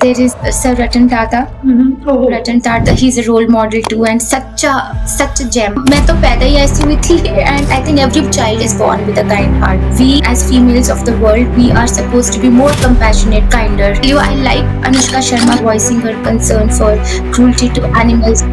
There is Sir Ratan Tata. Oh. Ratan Tata, he's a role model too, and such a gem. मैं तो पैदा ही ऐसी हुई थी, and I think every child is born with a kind heart. We as females of the world, we are supposed to be more compassionate, kinder. I like Anushka Sharma voicing her concern for cruelty to animals.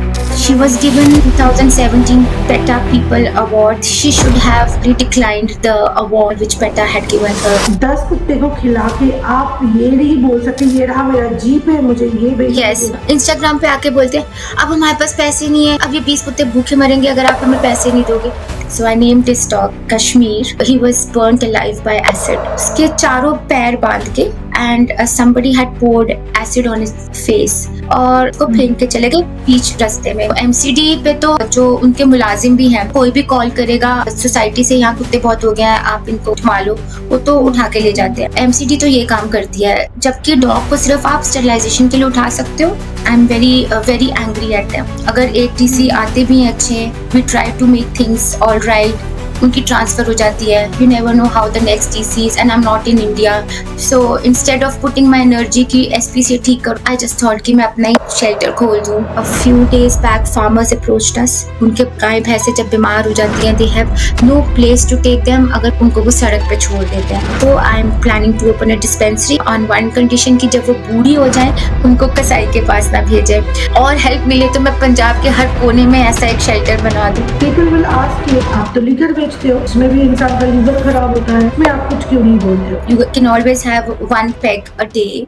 She was given 2017 PETA People Award. She should have declined the award which PETA had given her. 10 कुत्ते को खिला के आप ये नहीं बोल सकते ये रहा मेरा जीप है मुझे ये भेज यस, इंस्टाग्राम पे आके बोलते हैं अब हमारे पास पैसे नहीं है, अब ये 20 कुत्ते भूखे मरेंगे अगर आप हमें पैसे नहीं दोगे. So I named this dog Kashmir. He was burnt alive by acid. उसके चारों पैर बांध के and somebody had poured acid on his face और उसको फेंक के चले गए बीच रास्ते में. MCD पे तो जो उनके मुलाजिम भी हैं, कोई भी कॉल करेगा सोसाइटी से यहाँ कुत्ते बहुत हो गए हैं आप इनको उठवा लो, वो तो उठा के ले जाते हैं. MCD तो ये काम करती है, जबकि डॉग को सिर्फ आप स्टरलाइजेशन के लिए उठा सकते हो. I am very angry at them. अगर एक DC आते भी हैं अच्छे, we try to make things all right, उनकी ट्रांसफर हो जाती है. You never know how the next DC is and I am not in India. So instead of putting my energy की SP से ठीक करो, आई जस्ट थॉट कि मैं अपना ही शेल्टर खोल दूं. A few days back farmers approached us. उनके गाय भैंसे जब बीमार हो जाती हैं, they have no place to take them अगर उनको वो सड़क पे छोड़ देते हैं. तो I am planning to open a dispensary on one condition की जब वो बूढ़ी हो जाए उनको कसाई के पास ना भेजे. और हेल्प मिले तो मैं पंजाब के हर कोने में ऐसा एक शेल्टर बना दूं. पीपल विल आस्क यू आप तो लीकर बेचते हो, इसमें भी इंसान का लीवर खराब होता है, मैं आप कुछ क्यों नहीं बोलते हो? You can always have one peg a day.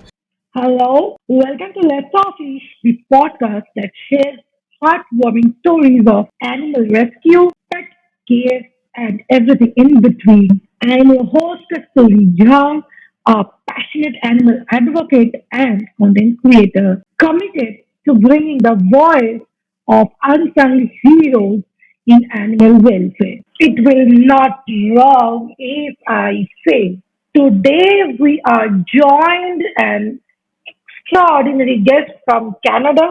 Hello, welcome to Let's Talk Leash, the podcast that shares heartwarming stories of animal rescue, pet care, and everything in between. I am your host Kasturi Jha, a passionate animal advocate and content creator, committed to bringing the voice of unsung heroes in animal welfare. It will not be wrong if I say today we are joined and extraordinary guest from Canada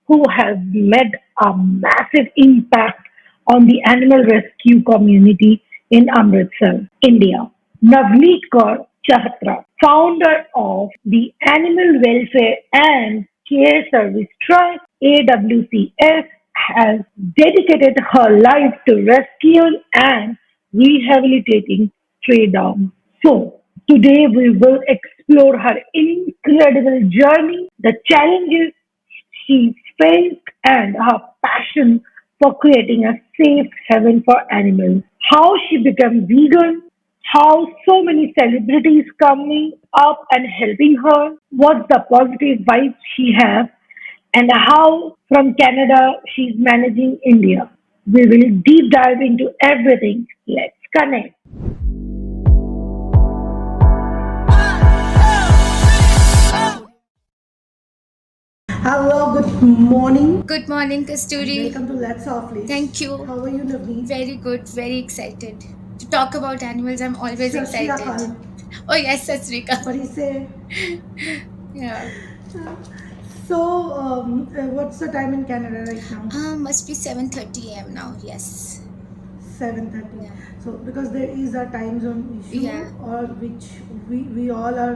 who has made a massive impact on the animal rescue community in Amritsar, India. Navneet Kaur Chhatra, founder of the Animal Welfare and Care Service Trust AWCS, has dedicated her life to rescuing and rehabilitating stray dogs. So, today we will explore her incredible journey, the challenges she faced, and her passion for creating a safe haven for animals. How she became vegan, how so many celebrities coming up and helping her, what's the positive vibes she has, and how from Canada she's managing India. We will deep dive into everything. Let's connect. Hello, good morning. Good morning, Kasturi. Welcome to Let's Softly. Thank you. How are you, Navneet? Very good, very excited. To talk about animals, I'm always Sat Shri excited. Akal. Oh, yes, Sat Shri Akal. What do you say? Yeah. So, what's the time in Canada right now? Must be 7:30 AM now, yes. 7:30. Yeah. So, because there is a time zone issue, Yeah. or which we all are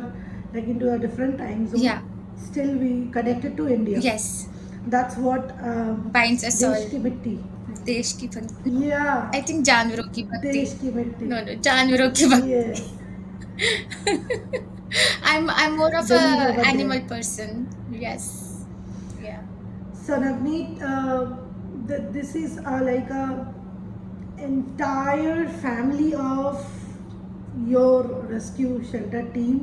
like into a different time zone. Yeah. Still, we connected to India. Yes. That's what Binds us all. देश की मिट्टी. देश की भक्ति. Yeah. I think जानवरों की भक्ति. देश की मिट्टी. No, जानवरों की भक्ति. Yes. I'm more of Then you a over animal there. person. Yes. Yeah. So Navneet, this is like a entire family of your rescue shelter team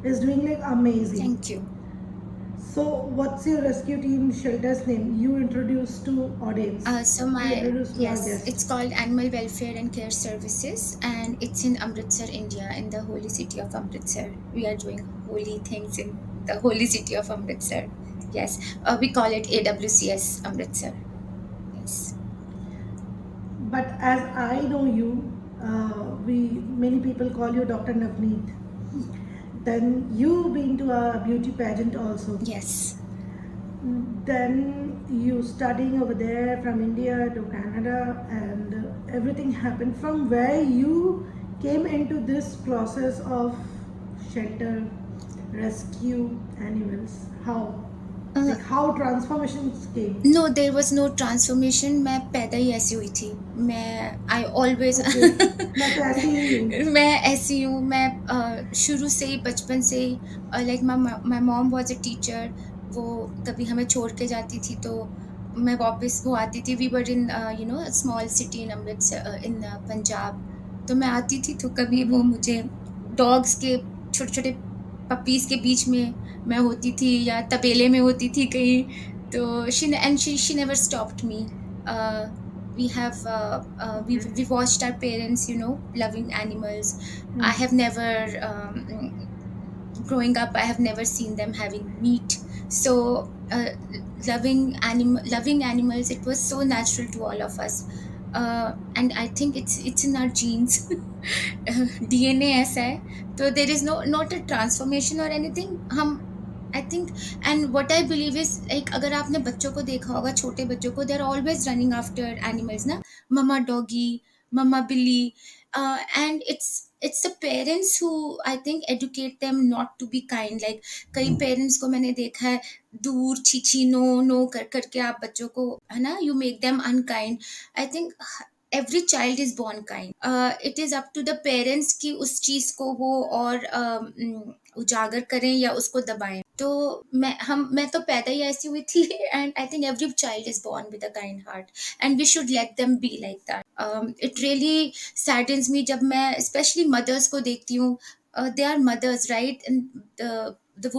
is doing like amazing. Thank you. So what's your rescue team shelter's name? You introduce to audience. So You my introduce to our yes, guests. it's called Animal Welfare and Care Services, and it's in Amritsar, India, in the holy city of Amritsar. We are doing holy things in the holy city of Amritsar. Yes, we call it AWCS Amritsar. Yes. But as I know you, we many people call you Dr. Navneet. Then you been to a beauty pageant also. Yes. Then you studying over there from India to Canada, and everything happened from where you came into this process of shelter rescue animals? How? Uh, Like how transformations came? No there was no transformation, मैं पैदा ही ऐसी हुई थी। मैं I always okay, मैं तो ऐसे ही हूँ। मैं ऐसी हूँ। मैं शुरू से ही, बचपन से ही, like my mom was a teacher. वो कभी हमें छोड़ के जाती थी तो मैं वापस वो आती थी। We were in small city in Amritsar in Punjab. तो मैं आती थी तो कभी वो मुझे डॉग्स के छोटे छोटे पपीज के बीच में मैं होती थी या तबेले में होती थी कहीं। तो she never stopped me. Uh, we have Okay. we watched our parents, loving animals. I Hmm. have never growing up, I have never seen them having meat. So loving animals, it was so natural to all of us. And I think it's in our genes. DNA ऐसा है। तो there is not a transformation or anything, हम I think. And what I believe is like, अगर आपने बच्चों को देखा होगा, छोटे बच्चों को, they are always running after animals ना, मम्मा डॉगी, मम्मा बिल्ली। And it's the parents who I think educate them not to be kind. Like कई पेरेंट्स को मैंने देखा है, दूर छीछी नो नो कर करके आप बच्चों को, है ना, you make them unkind. I think every child is born kind. It is up to the parents कि उस चीज को वो और उजागर करें या उसको दबाएं। तो मैं तो पैदा ही ऐसी हुई थी। And I think every child is born with a kind heart, and we should let them be like that. It really saddens me जब मैं especially mothers को देखती हूँ। They are mothers, right? And the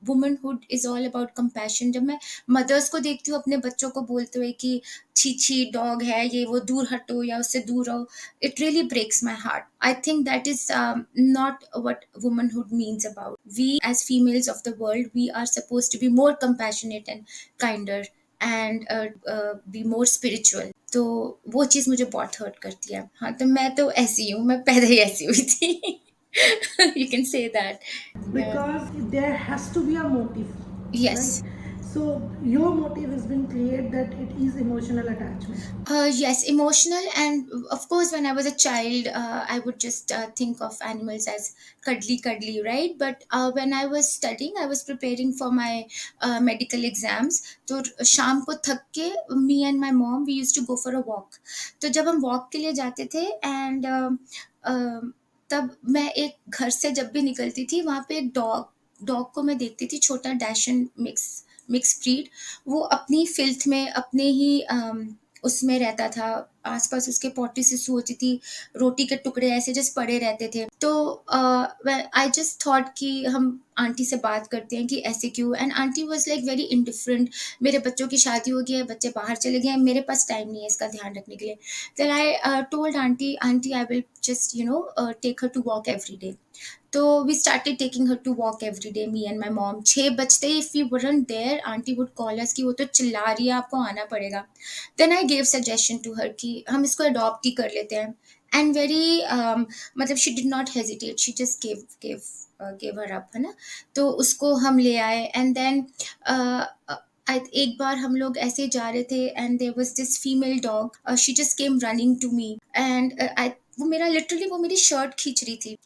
womanhood is all about compassion. जब मैं mothers को देखती हूँ अपने बच्चों को बोलते हुए कि छी छी डॉग है ये वो, दूर हटो या उससे दूर रहो, it really breaks my heart. I think that is not what womanhood means about. We as females of the world, we are supposed to be more compassionate and kinder and be more spiritual. तो वो चीज़ मुझे बहुत hurt करती है। हाँ, तो मैं तो ऐसी हूँ, मैं पैदा ही ऐसी हुई थी। You can say that. Yeah. Because there has to be a motive, right? Yes. So your motive has been clear that it is emotional attachment. Yes, emotional, and of course, when I was a child, I would just think of animals as cuddly, cuddly, right? But when I was studying, I was preparing for my medical exams. तो शाम को थक के me and my mom, we used to go for a walk. तो जब हम walk के लिए जाते थे, and तब मैं एक घर से जब भी निकलती थी, वहाँ पे एक डॉग को मैं देखती थी, छोटा डैशन मिक्स ब्रीड। वो अपनी फिल्थ में, अपने ही उसमें रहता था। आसपास उसके पॉटी सिसु होती थी, रोटी के टुकड़े ऐसे जस्ट पड़े रहते थे। तो आई जस्ट थॉट कि हम आंटी से बात करते हैं कि ऐसे क्यों। And aunty was like very indifferent. मेरे बच्चों की शादी हो गई है, बच्चे बाहर चले गए हैं, मेरे पास टाइम नहीं है इसका ध्यान रखने के लिए। Then I told aunty, aunty I will just take her to walk every day. तो we started taking her to walk every day, me and my mom. 6 बजते ही, if we weren't there, aunty would call us कि वो तो चिल्ला रही है, आपको आना पड़ेगा। Then I gave suggestion to her कि हम इसको अडॉप्ट ही कर लेते हैं। एंड वेरी मतलब she did not hesitate, she just give her up, है ना। तो उसको हम ले आए। एंड देन एक बार हम लोग ऐसे जा रहे थे, and there was this female dog, she just came running to me. And I वो मेरा लिटरली वो मेरी शर्ट खींच रही थी।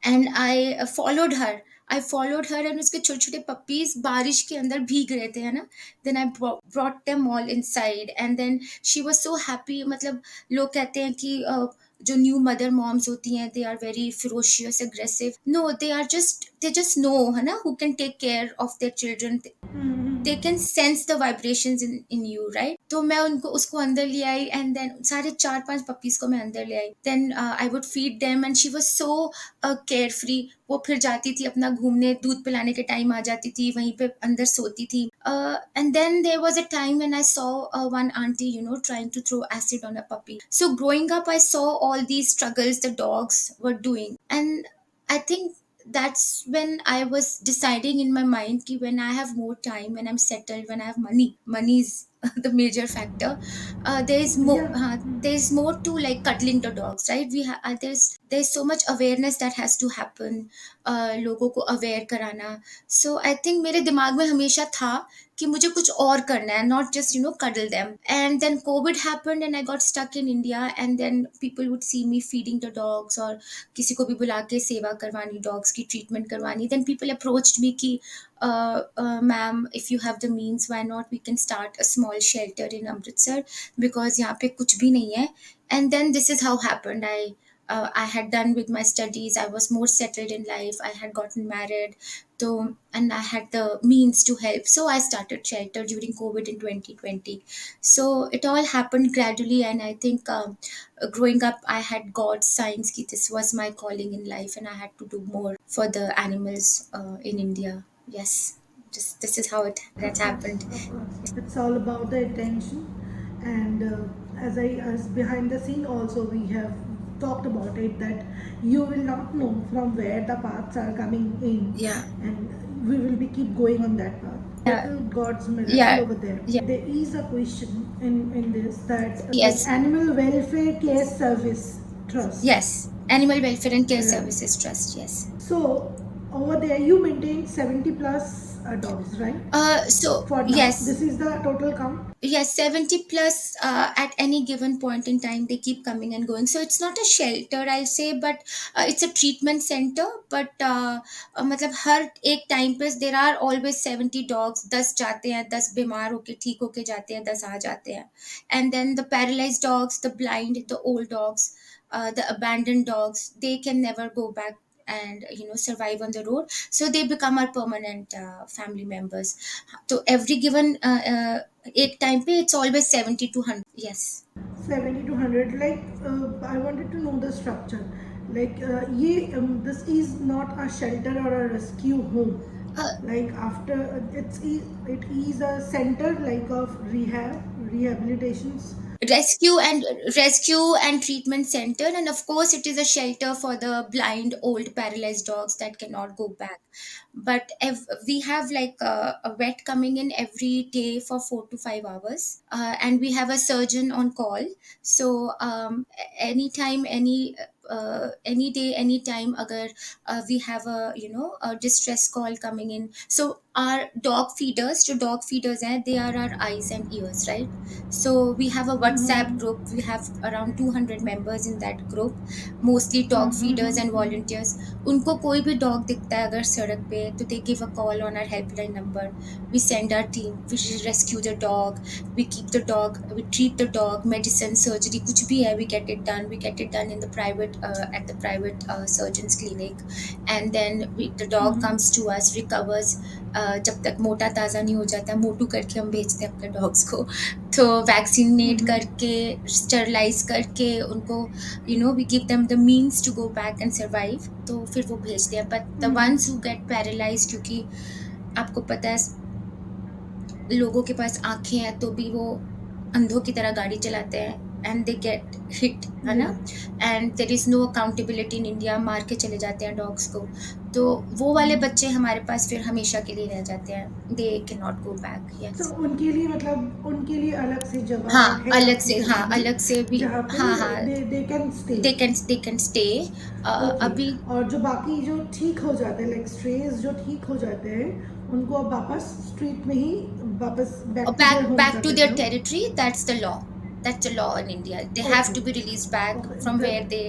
And I followed her and उसके छोटे छोटे पपीज बारिश के अंदर भीग रहे थे, है ना। Then I brought them all inside, and then she was so happy. मतलब लोग कहते हैं कि जो न्यू मदर मॉम्स होती हैं, they are very ferocious aggressive. No, they just know, है ना, who can take care of their children. They can sense the vibrations in you, right. तो मैं उनको उसको अंदर ले आई, एंड देन सारे 4-5 पपीज को मैं अंदर ले आई। Then I would feed them, and she was so care free. वो फिर जाती थी अपना घूमने, दूध पिलाने के टाइम आ जाती थी, वहीं पे अंदर सोती थी। And then there was a time when I saw one auntie, trying to throw acid on a puppy. So growing up, I saw all these struggles the dogs were doing, and I think that's when I was deciding in my mind कि when I have more time, when I'm settled, when I have money is the major factor. There is more. Yeah. There is more to like cuddling the dogs, right? There's there's so much awareness that has to happen, लोगों को aware कराना. So I think मेरे दिमाग में हमेशा था कि मुझे कुछ और करना है, not just cuddle them. And then COVID happened and I got stuck in India, and then people would see me feeding the dogs, or किसी को भी बुला के सेवा करवानी, dogs की treatment करवानी. Then people approached me कि ma'am, if you have the means, why not we can start a small shelter in Amritsar, because यहाँ पे कुछ भी नहीं है. And then this is how happened. I had done with my studies. I was more settled in life. I had gotten married, so and I had the means to help. So I started shelter during COVID in 2020. So it all happened gradually, and I think growing up, I had God's signs that this was my calling in life, and I had to do more for the animals in India. Yes, just this is how it that Of course, happened. of course. It's all about the attention, and as behind the scene also we have talked about it that you will not know from where the paths are coming in, Yeah, and we will be keep going on that path. yeah, Total God's miracle yeah, over there. yeah. There is a question in this that like Yes, Animal Welfare Care Service Trust. yes. Animal Welfare and Care Right. Services Trust. Yes. So over there you maintain 70 plus dogs, right? So For now, yes, this is the total count. yes, 70 plus at any given point in time, they keep coming and going. So it's not a shelter, I'll say, but it's a treatment center. But मतलब हर एक time पे there are always 70 dogs. 10 जाते हैं, 10 बीमार होके ठीक होके जाते हैं, 10 आ जाते हैं. And then the paralyzed dogs, the blind, the old dogs, the abandoned dogs, they can never go back and survive on the road, so they become our permanent family members. So every given एक time पे it's always 70 to 100. Yes. 70 to 100. Like, I wanted to know the structure. Like, this is not a shelter or a rescue home. uh, Like, after it is a center like of rehabilitations. Rescue and treatment center, and of course it is a shelter for the blind old paralyzed dogs that cannot go back. But if we have like a vet coming in every day for 4 to 5 hours, and we have a surgeon on call. So anytime, any day, anytime agar we have a distress call coming in. So our dog feeders hai, they are our eyes and ears, right? So we have a WhatsApp group. We have around 200 members in that group, mostly dog feeders and volunteers. उनको कोई भी dog दिखता है अगर सड़क पे, तो they give a call on our helpline number. We send our team. We rescue the dog. We keep the dog. We treat the dog. Medicine, surgery, कुछ भी है, we get it done. We get it done in the private at the private surgeon's clinic, and then the dog comes to us, recovers. जब तक मोटा ताज़ा नहीं हो जाता, मोटू करके हम भेजते हैं अपने डॉग्स को. तो वैक्सीनेट करके, स्टरलाइज करके उनको, we give them the means to go back and survive, तो फिर वो भेजते हैं. But the ones who get paralyse, क्योंकि आपको पता है लोगों के पास आंखें हैं तो भी वो अंधों की तरह गाड़ी चलाते हैं, एंड दे गेट हिट, है ना. And there is no accountability in India, मार के चले जाते हैं डॉग्स को. तो वो वाले बच्चे हमारे पास फिर हमेशा के लिए रह जाते हैं. They can not go back. तो यस. उनके लिए मतलब उनके लिए अलग से जगह हाँ, है अलग आपकी से, हाँ, company अलग से भी. जहाँ पे हाँ, हाँ. They can stay. they can stay. Okay. अभी और जो बाकी जो ठीक हो जाते हैं लाइक स्ट्रेस जो ठीक हो जाते हैं उनको अब वापस स्ट्रीट में ही वापस back to their home back कर to देते their हो. territory. That's the law. That's the law in India. They have to Okay. be released back Okay. from where they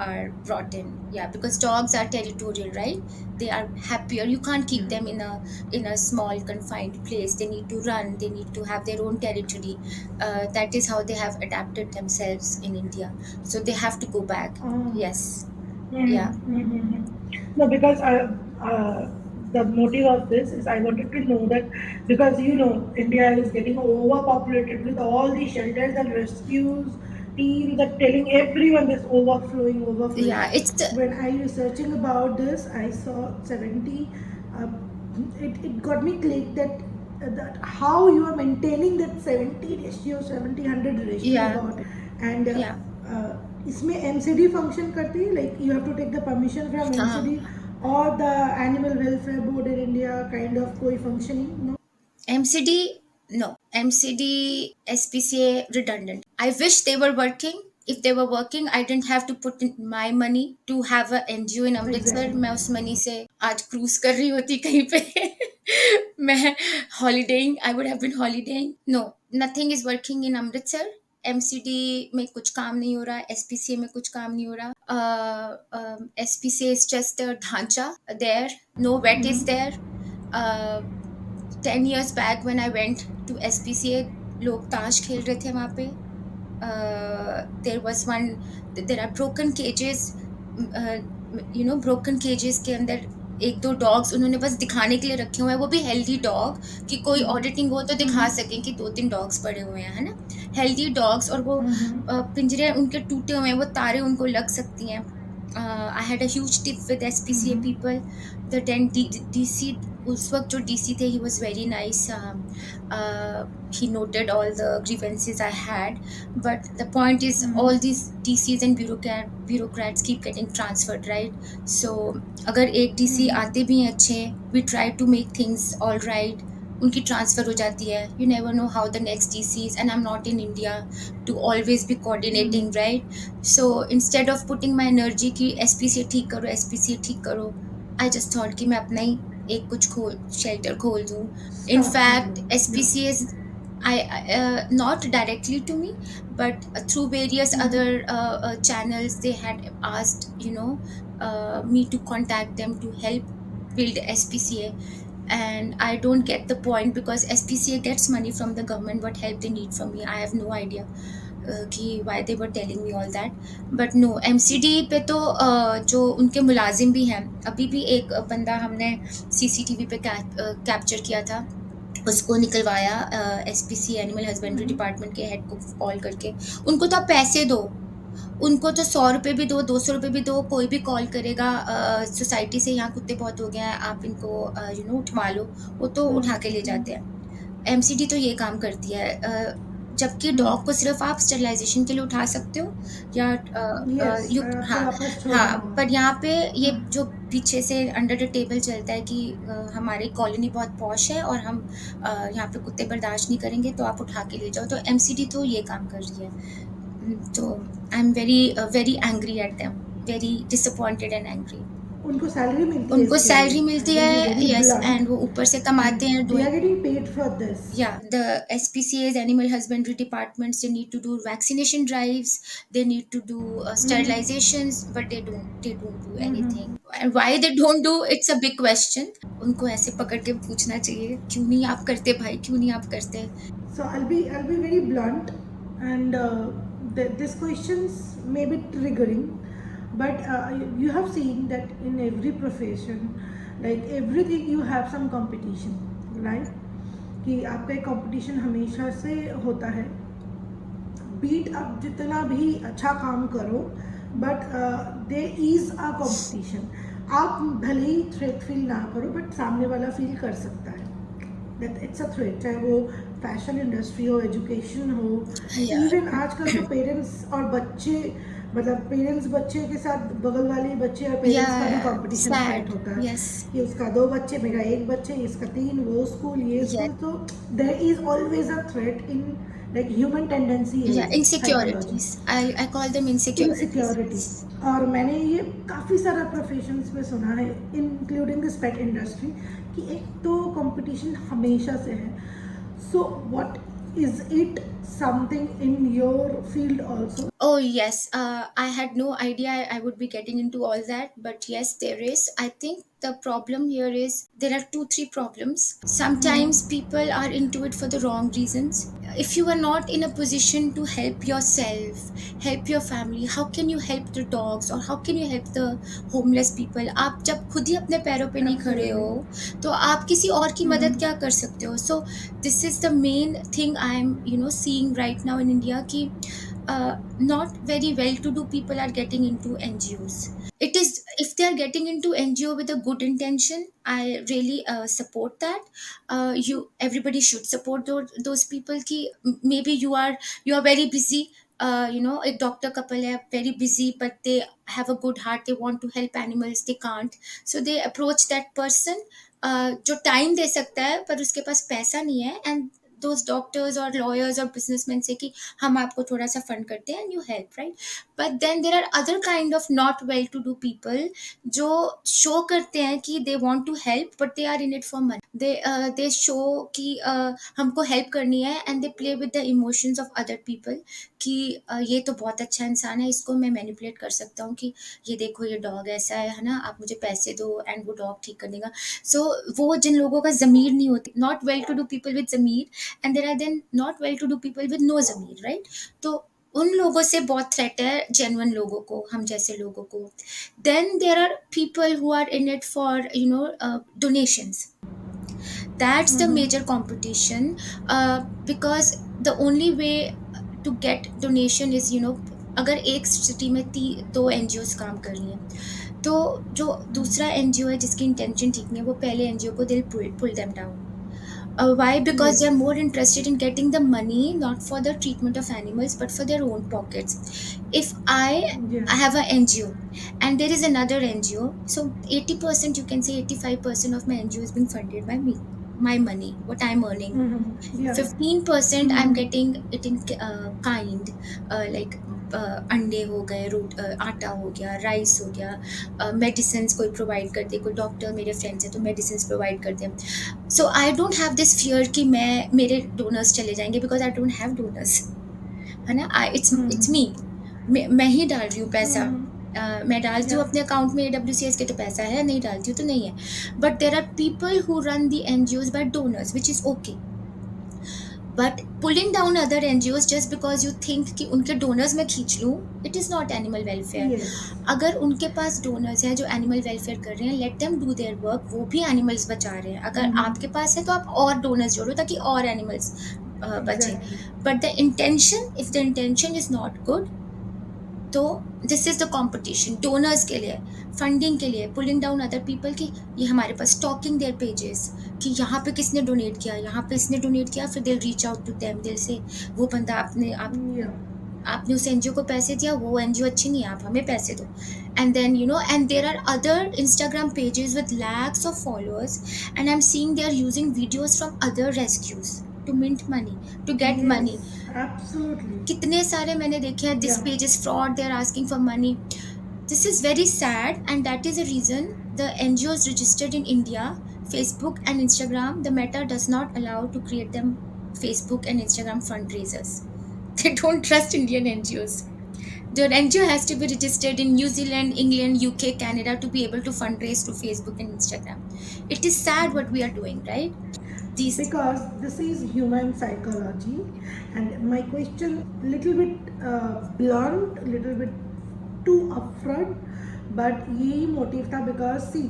are brought in. Yeah, because dogs are territorial, right? They are happier. You can't keep them in a small confined place. They need to run. They need to have their own territory. That is how they have adapted themselves in India. So they have to go back. Yes. Yeah. No, because the motive of this is I wanted to know that because India is getting overpopulated with all these shelters and rescues teams are telling everyone this overflowing. Yeah. It's the When I researching about this, I saw 70. Uh, it got me click that how you are maintaining that 70 ratio, 70-100 ratio yeah, about it. And yeah. इसमें MCD function करती है like you have to take the permission from हाँ. MCD और the animal welfare board in India kind of कोई functioning no. MCD, no. MCD, SPCA, redundant. I wish they were working, if they were working, I didn't have to put in my money to have a NGO in Amritsar. Exactly. मैं उस money से आज cruise कर रही होती कहीं पे. मैं holidaying, I would have been holidaying. No, nothing is working in Amritsar. MCD में कुछ काम नहीं हो रहा, एसपीसीए में कुछ काम नहीं हो रहा. एसपीसीए इज जस्ट ढांचा there, no weight is there. 10 years back when I went to SPCA, लोग ताश खेल रहे थे वहाँ पे. There was one, there are broken cages. uh, broken cages के अंदर एक दो डॉग्स उन्होंने बस दिखाने के लिए रखे हुए हैं, वो भी हेल्दी डॉग, कि कोई ऑडिटिंग हो तो दिखा सकें कि दो तीन डॉग्स पड़े हुए हैं, है ना. हेल्दी डॉग्स, और वो पिंजरे उनके टूटे हुए हैं, वो तारे उनको लग सकती हैं. I had a huge tip with SPCA people. The then DC, उस वक्त जो डीसी थे, he was very nice. He noted all the grievances I had, but the point is all these DCs and bureaucrats keep getting transferred, right? So अगर एक DC आते भी हैं अच्छे, we try to make things all right, उनकी transfer हो जाती है. You never know how the next DC is, and I'm not in India to always be coordinating, right? So instead of putting my energy कि SPCA ठीक करो, SPCA ठीक करो, I just thought कि मैं अपना ही एक कुछ खोल शेल्टर खोल दूँ. In Start fact, small. Yeah. SPCA is, not directly to me, but through various other channels, they had asked, me to contact them to help build SPCA. And I don't get the point, because SPCA gets money from the government. What help they need from me, I have no idea. कि why they were telling me all that. But no, MCD पे तो जो उनके मुलाजिम भी हैं, अभी भी एक बंदा हमने सीसीटीवी पे कैप्चर किया था, उसको निकलवाया एसपीसी एनिमल हस्बेंड्री डिपार्टमेंट के हेड को कॉल करके. उनको तो आप पैसे दो, उनको तो 100 रुपए भी दो, 200 रुपए भी दो, कोई भी कॉल करेगा सोसाइटी से, यहाँ कुत्ते बहुत हो गए हैं, आप इनको उठवा लो, वो तो उठा के ले जाते हैं. एमसीडी तो ये काम करती है. जबकि डॉग को सिर्फ आप स्टेरिलाइजेशन के लिए उठा सकते हो, या Yes, यू, आपको हाँ. वापस छोड़ना हाँ, होगा. पर यहाँ पे ये जो पीछे से अंडर द टेबल चलता है कि हमारी कॉलोनी बहुत पॉश है और हम यहाँ पे कुत्ते बर्दाश्त नहीं करेंगे, तो आप उठा के ले जाओ. तो एमसीडी तो ये काम कर रही है. तो I am very very angry at them, very disappointed and angry. उनको सैलरी मिलती है उनको इसके लिए. सैलरी मिलती आई विल बी है, वेरी यस, ब्लंट. एंड वो ऊपर से कमाते हैं They are doing. getting paid for this. Yeah, the SPCA's animal husbandry departments, they need to do vaccination drives, they need to do sterilizations, but they don't do anything. And why they don't do, it's a big question. उनको ऐसे पकड़ के पूछना चाहिए, क्यों नहीं आप करते भाई, क्यों नहीं आप करते. So I'll be very blunt, and this questions may be triggering, but you have seen that in every profession, like everything, you have some competition, right? कि आपका एक competition हमेशा से होता है. बीट आप जितना भी अच्छा काम करो, but they is a competition. आप भले ही थ्रेट फील ना करो, बट सामने वाला फील कर सकता है दैट इट्स अ थ्रेट. चाहे वो फैशन इंडस्ट्री हो, एजुकेशन हो, Yeah. इवन आजकल तो पेरेंट्स और बच्चे, मतलब पेरेंट्स बच्चे के साथ बगल वाले बच्चे और पेरेंट्स का भी Yeah, कंपटीशन sad. फाइट होता है Yes. कि उसका 2 बच्चे, मेरा 1 बच्चे, इसका 3, वो स्कूल, ये Yeah. स्कूल. तो there is always a threat in, like human tendency है Yeah, psychology. insecurities, I call them insecurities. Insecurity. और मैंने ये काफ़ी सारा प्रोफेशंस में सुना है, इंक्लूडिंग दिस पेट इंडस्ट्री, कि एक तो कंपटीशन हमेशा से है. So what is it something in your field also? Oh, yes. I had no idea I would be getting into all that, but yes, there is. I think the problem here is there are two, three problems. Sometimes people are into it for the wrong reasons. If you are not in a position to help yourself, help your family, how can you help the dogs or how can you help the homeless people? आप जब खुद ही अपने पैरों पे नहीं खड़े हो, तो आप किसी और की मदद क्या कर सकते हो? So this is the main thing I am, seeing right now in India, कि not very well-to-do people are getting into NGOs. It is, if they are getting into NGO with a good intention, I really support that. Everybody should support those people. Ki maybe you are very busy. A doctor couple है very busy, but they have a good heart. They want to help animals. They can't, so they approach that person जो time दे सकता है पर उसके पास पैसा नहीं है, and those doctors or lawyers or businessmen say कि हम आपको थोड़ा सा फंड करते हैं, and you help, right? But then there are other kind of not well to do people जो show करते हैं कि they want to help but they are in it for money. They show कि हमको help करनी है, and they play with the emotions of other people कि ये तो बहुत अच्छा इंसान है, इसको मैं मैनिपुलेट कर सकता हूँ कि ये देखो ये डॉग ऐसा है ना, आप मुझे पैसे दो एंड वो डॉग ठीक कर देगा. सो वो जिन लोगों का ज़मीर नहीं होती, not well to do people with ज़मीर, and there are then not well to do people with no ज़मीर, राइट? तो उन लोगों से बहुत थ्रेट है जेन्युइन लोगों को, हम जैसे लोगों को. Then there are people who are in it for donations. That's the major competition, because the only way to get donation is, अगर एक सिटी में 2 NGOs काम कर रही हैं, तो जो दूसरा NGO है जिसकी इंटेंशन ठीक नहीं है, वो पहले NGO को दिल pull them down. Why? Because they are more interested in getting the money, not for the treatment of animals, but for their own pockets. If I have an NGO and there is another NGO, so 80%, you can say 85% of my NGO is being funded by me, my money, what I'm earning. 15% I'm getting it in kind, like अंडे हो गए, आटा हो गया, rice हो गया, medicine कोई provide कर दे, कोई डॉक्टर मेरे फ्रेंड्स हैं तो मेडिसिन प्रोवाइड कर दें. So I don't have this fear कि मेरे डोनर्स चले जाएंगे, because I don't have donors, है ना. इट्स मी, मैं ही डाल रही हूँ पैसा. मैं डालती हूँ अपने अकाउंट में, AWCS के तो पैसा है, नहीं डालती हूँ तो नहीं है. But there are people who run the NGOs by donors, which is okay. But pulling down other NGOs just because you think कि उनके डोनर्स मैं खींच लूँ, it is not animal welfare. अगर उनके पास डोनर्स हैं जो एनिमल वेलफेयर कर रहे हैं, let them do their work. वो भी एनिमल्स बचा रहे हैं. अगर आपके पास है तो आप और डोनर्स जोड़ो ताकि और एनिमल्स बचे. But the intention, if the intention is not good, तो this is the competition donors के लिए, फंडिंग के लिए, पुलिंग डाउन अदर पीपल की ये हमारे पास, स्टॉकिंग देयर पेजेस कि यहाँ पे किसने डोनेट किया, यहाँ पे इसने डोनेट किया, फिर दिल रीच आउट टू देम, दिल से वो बंदा आपने उस NGO को पैसे दिया, वो NGO अच्छी नहीं है, आप हमें पैसे दो. And then and there are other Instagram pages with lakhs of followers, and I'm seeing they are using videos from other rescues to mint money, to get money. Absolutely. कितने सारे मैंने देखे हैं, this page is fraud, they are asking for money. This is very sad, and that is the reason the NGOs registered in India, Facebook and Instagram, the Meta does not allow to create them Facebook and Instagram fundraisers. They don't trust Indian NGOs. The NGO has to be registered in New Zealand, England, UK, Canada to be able to fundraise to Facebook and Instagram. It is sad what we are doing, right? Because this is human psychology, and my question little bit blunt, little bit too upfront, but यही motive था. Because see,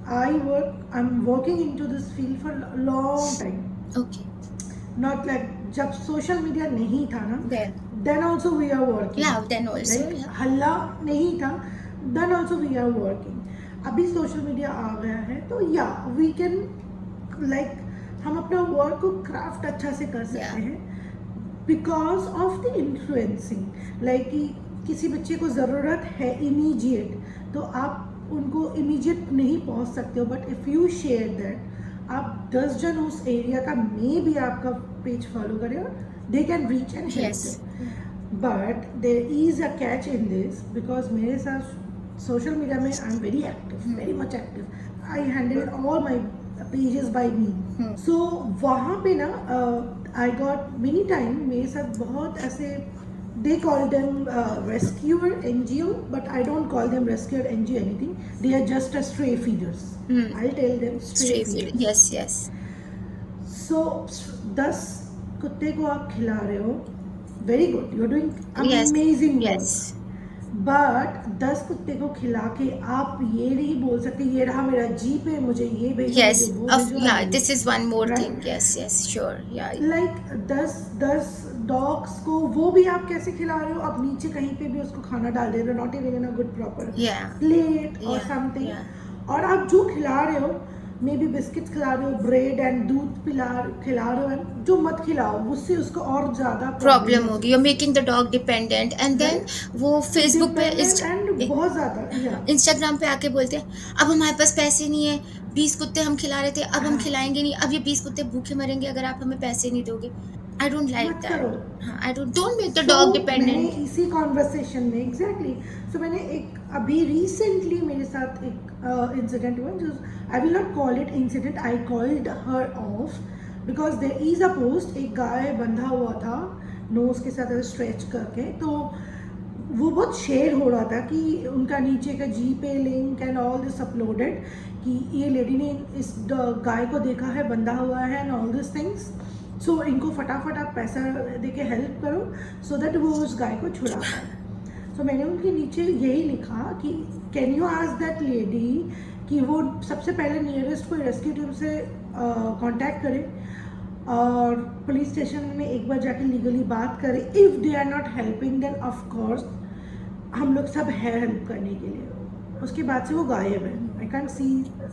I'm working into this field for a long time. Okay. Not like जब social media नहीं था ना, then also we are working. Yeah, then also. Right? Yeah. हल्ला नहीं था, then also we are working. अभी social media आ गया है तो we can like हम अपना वर्क को क्राफ्ट अच्छा से कर सकते हैं because of the influencing. Like कि किसी बच्चे को ज़रूरत है इमीडिएट, तो आप उनको इमीडिएट नहीं पहुंच सकते हो. But if you share that, आप 10 जन उस एरिया का मे भी आपका पेज फॉलो करें और they can reach and help. But there is a catch in this, because मेरे साथ सोशल मीडिया में I am very active, very much active. I handle all my pages by me. So वहाँ पे ना I got many time, मेरे साथ बहुत ऐसे, they call them rescuer NGO, but I don't call them rescuer NGO anything. They are just a stray feeders. I'll tell them stray feeders. Yes. So 10 कुत्ते को आप खिला रहे हो, very good, you're doing amazing work. Yes. But 10 कुत्ते को खिला के आप ये नहीं बोल सकते ये रहा मेरा जीप है, मुझे ये भेजो. Yes. This is one more thing. Yes, sure. Yeah. Like 10 dogs को वो भी आप कैसे खिला रहे हो? आप नीचे कहीं पे भी उसको खाना डाल दे रहे हो, not even in a good proper plate और समथिंग. और आप जो खिला रहे हो, मे बी बिस्किट्स खिला रहे हो, ब्रेड एंड दूध खिला रहे हो, जो मत खिलाओ, उससे उसको और ज्यादा प्रॉब्लम होगी. You're making the dog dependent, and then वो Facebook पे and बहुत ज़्यादा या इंस्टाग्राम पे आके बोलते हैं अब हमारे पास पैसे नहीं है, 20 कुत्ते हम खिला रहे थे अब हम हाँ, खिलाएंगे नहीं, अब ये 20 कुत्ते भूखे मरेंगे अगर आप हमें पैसे नहीं दोगे। आई डोंट लाइक मत करो। दैट। हाँ, I don't make the so dog मैंने डिपेंडेंट। इसी कॉन्वर्सेशन में एग्जैक्टली सो मैंने एक अभी रिसेंटली मेरे साथ एक इंसिडेंट हुआ जो I will not call it incident, I called her off because there is a post, एक गाय बंधा हुआ था नोज के साथ स्ट्रेच करके, तो वो बहुत शेयर हो रहा था कि उनका नीचे का जी पे link and all this uploaded कि ये लेडी ने इस गाय को देखा है बंधा हुआ है एंड ऑल दिस थिंग्स, सो इनको फटाफट आप पैसा दे के हेल्प करो सो दैट वो उस गाय को छुड़ा पाए। सो मैंने उनके नीचे यही लिखा कि can you ask that lady कि वो सबसे पहले नियरेस्ट कोई रेस्क्यू टीम से कांटेक्ट करे और पुलिस स्टेशन में एक बार जाके लीगली बात करें, if they are not helping then of course हम लोग सब है हेल्प करने के लिए। उसके बाद से वो गायब है, I can't see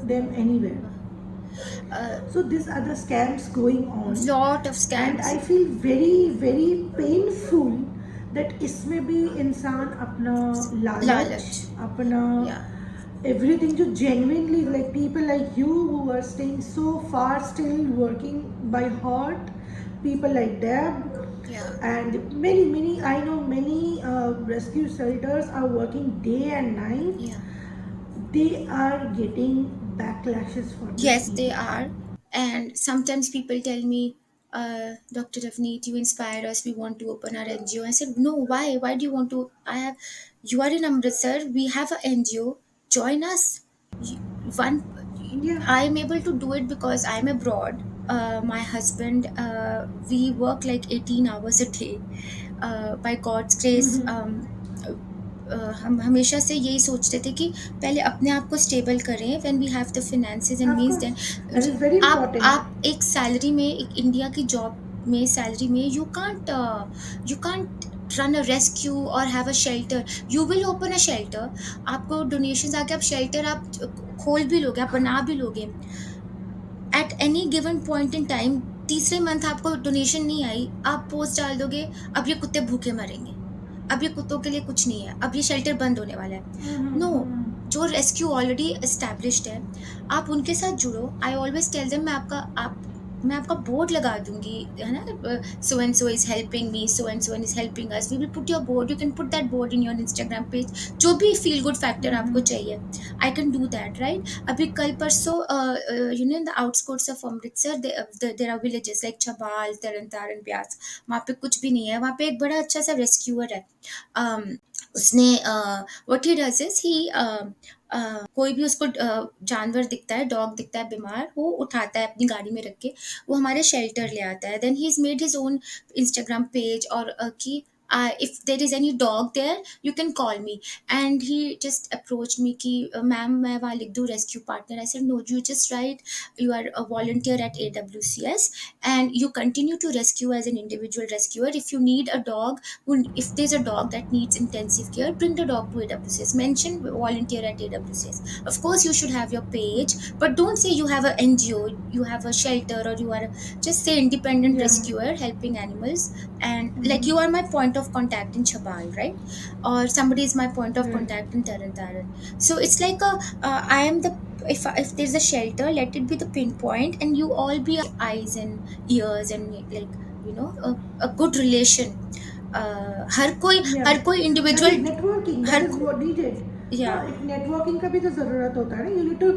them anywhere. So these are the scams going on lot of and scams. I feel very very painful that इसमें भी इंसान अपना लालच, लालच। अपना या everything जो genuinely like people like you who are staying so far still working by heart, people like Deb या and many I know many rescue shelters are working day and night, या they are getting backlashes for this Yes, they behavior. are. And sometimes people tell me, Dr. Navneet, you inspire us. We want to open our NGO. I said, no, why? Why do you want to? You are in Amritsar. We have an NGO. Join us. You- One, Yeah. I'm able to do it because I'm abroad. My husband, we work like 18 hours a day. By God's grace, Mm-hmm. हम हमेशा से यही सोचते थे कि पहले अपने आप को स्टेबल करें when we have the finances and Of means then. course, that is very important. आप एक सैलरी में, एक इंडिया की जॉब में सैलरी में you can't run a rescue or have a shelter. You will open a shelter, आपको donations आके आप शेल्टर आप खोल भी लोगे, आप बना भी लोगे। At any given point in time तीसरे मंथ आपको डोनेशन नहीं आई, आप पोस्ट डाल दोगे अब ये कुत्ते भूखे मरेंगे, अब ये कुत्तों के लिए कुछ नहीं है, अब ये शेल्टर बंद होने वाला है। नो, जो रेस्क्यू ऑलरेडी एस्टैब्लिश्ड है आप उनके साथ जुड़ो। आई ऑलवेज टेल देम मैं आपका बोर्ड लगा दूंगी, है ना, so and so is helping me, so and so is helping us, we will put your board, you can put that board in your Instagram page. जो भी feel good factor आपको चाहिए, I can do that, right. अभी कल परसों you know in the outskirts of Amritsar there are villages like Chhabal, तरन तारन, ब्यास। वहाँ पे कुछ भी नहीं है, वहाँ पे एक बड़ा अच्छा सा रेस्क्यूअर है। उसने what he does is he कोई भी उसको जानवर दिखता है, डॉग दिखता है बीमार, वो उठाता है अपनी गाड़ी में रख के, वो हमारे शेल्टर ले आता है। Then he is made his own Instagram page और कि if there is any dog there you can call me, and he just approached me कि मैम मैं वहाँ लिख दूँ rescue partner। I said no, you just write you are a volunteer at AWCS and you continue to rescue as an individual rescuer. If you need a dog, if there's a dog that needs intensive care, bring the dog to AWCS, mention volunteer at AWCS. Of course you should have your page, but don't say you have a NGO, you have a shelter, or you are just say independent Yeah. rescuer helping animals. And like you are my point of contact in Chabal, right, or somebody is my point of Right. contact in Taran. So it's like a I am the, if there's a shelter, let it be the pinpoint and you all be eyes and ears and like a good relation। Yeah. हर कोई That is individual networking. That her is what needed. या हाँ, एक networking का भी तो ज़रूरत होता है ना, यू नीड टू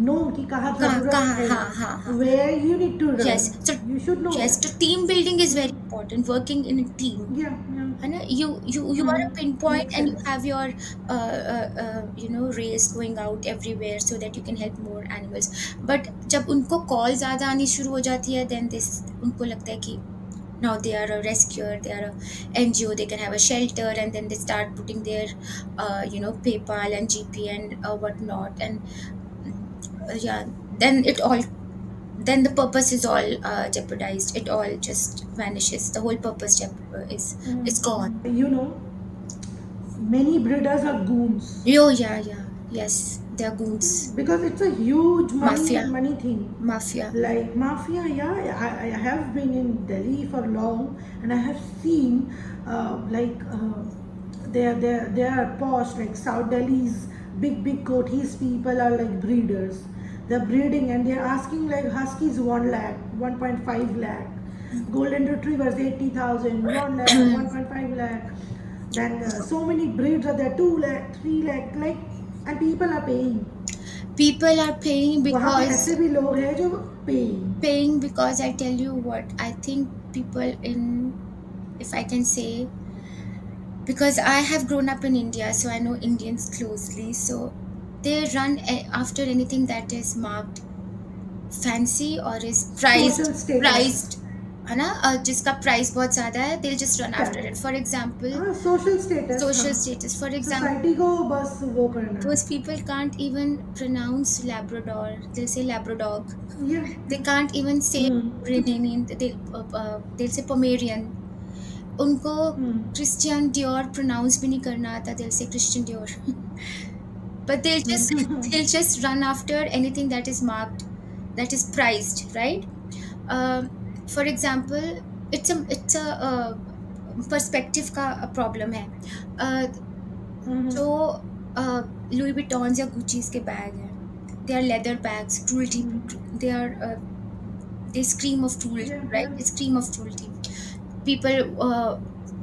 नो कि कहाँ कहाँ ज़रूरत कहाँ, है, हाँ हाँ हाँ, where you need to yes. Run, so you should know yes, तो that. Team building is very important, working in team, या है ना। You are a make pinpoint and you sense. have your race going out everywhere so that you can help more animals। but जब उनको call ज्यादा आनी शुरू हो जाती है then this उनको लगता है कि now they are a rescuer, they are a NGO, they can have a shelter, and then they start putting their PayPal and GP and whatnot, and yeah, then it all, then the purpose is all jeopardized, it all just vanishes, the whole purpose is gone। You know, many breeders are goons Oh yeah, yes, they're goons, because it's a huge mafia, money thing. mafia, Like mafia, yeah, I have been in Delhi for long and I have seen like They are posh, like South Delhi's big Kothis people are like breeders. They're breeding and they're asking like huskies 1 lakh, 1.5 lakh, golden retrievers 80,000, 1 lakh, 1.5 lakh. Then so many breeds are there, 2 lakh, 3 lakh, like, and people are paying. People are paying वहाँ पे because ऐसे भी लोग हैं जो paying. I tell you what, I think people in, if I can say, because I have grown up in India, so I know Indians closely. So they run after anything that is marked fancy or is Social status. priced, है ना, जिसका price बहुत ज्यादा है, they'll just run after it. Correct. For example, हाँ, social status, हाँ, social status. For example, society को बस वो करना those है. people can't even pronounce Labrador. They'll say Labradog. Yeah. They can't even say Hmm. Pomeranian. They'll say Pomerian. उनको Hmm. Christian Dior pronounce भी नहीं करना आता, they'll say Christian Dior. But they'll just run after anything that is marked, that is priced, right? um, for example, it's a perspective का problem है. uh, Hmm. जो Louis Vuittons या Guccis के bag हैं, they are leather bags, cruelty, they are, they scream of cruelty, Yeah, right? yeah. They scream of cruelty. People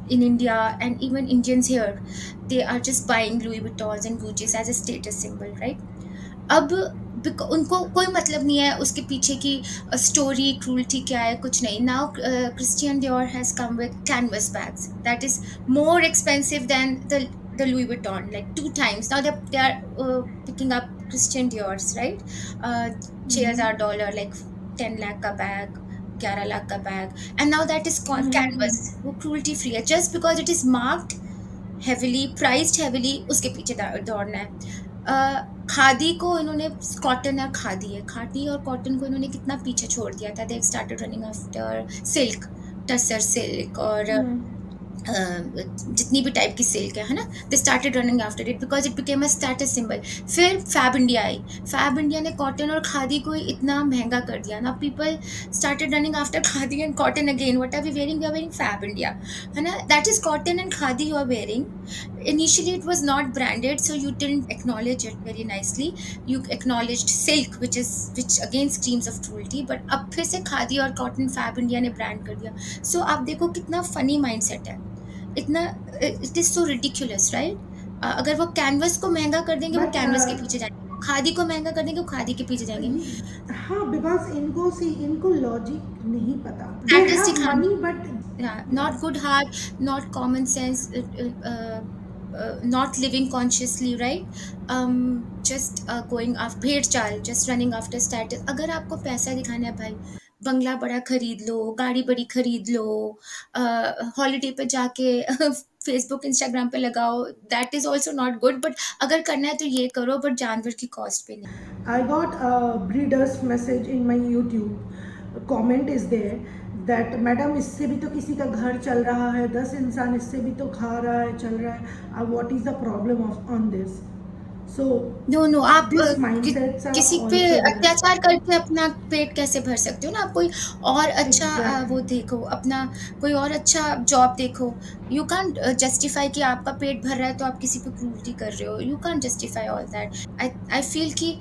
in India and even Indians here, they are just buying Louis Vuittons and Gucci's as a status symbol, right? अब उनको कोई मतलब नहीं है उसके पीछे की story, cruelty क्या है, कुछ नहीं. Now Christian Dior has come with canvas bags that is more expensive than the Louis Vuitton, like 2 times. Now they are picking up Christian Dior's, right? Uh, $6,000 dollar, like 10 lakh का bag, 11 lakh का bag, and now that is called canvas. वो cruelty free है just because it is marked heavily, priced heavily, उसके पीछे दौड़ना है. खादी को इन्होंने, कॉटन और खादी है, खादी और कॉटन को इन्होंने कितना पीछे छोड़ दिया था. They started running after silk, tussar silk और जितनी भी टाइप की सिल्क है ना, they started running after it because it became a status symbol. फिर फैब इंडिया आई. फैब इंडिया ने कॉटन और खादी को इतना महंगा कर दिया ना, people started running after khadi and cotton again. What are we wearing? We are wearing Fab India, है ना. That is cotton and khadi you are wearing. Initially it was not branded, so you didn't acknowledge it very nicely. You acknowledged silk, which again screams of cruelty, but अब फिर से खादी और cotton fab India ने brand कर दिया. सो आप देखो कितना फनी माइंडसेट है, इतना, it is so ridiculous, right? अगर वो कैनवस को महंगा कर देंगे वो बट कैनवस के पीछे जाएंगे, खादी को महंगा कर देंगे वो खादी के पीछे जाएंगे. हाँ, बिकॉज इनको लॉजिक नहीं पता. दे प्रैक्टिस हैव सिखानी, money but yeah, not good heart, not common sense, not living consciously, right? Just going after भेड़ चाल, just running after status. अगर आपको पैसा दिखाना है भाई, बंगला बड़ा खरीद लो, गाड़ी बड़ी खरीद लो, हॉलीडे पे जाके फेसबुक इंस्टाग्राम पे लगाओ, that is also not good. But अगर करना है तो ये करो, बट जानवर की कॉस्ट पे नहीं. I got a breeder's message in my YouTube. Comment is there that madam इससे भी तो किसी का घर चल रहा है, 10 इंसान इससे भी तो खा रहा है, चल रहा है. What is the problem of on this? So no no, आप these mindsets are किसी पे also there. अत्याचार करके अपना पेट कैसे भर सकते हो ना. आप कोई और अच्छा वो Exactly. देखो, अपना कोई और अच्छा जॉब देखो. यू कांट जस्टिफाई कि आपका पेट भर रहा है तो आप किसी पे क्रूरटी कर रहे हो. You can't justify all that. I feel कि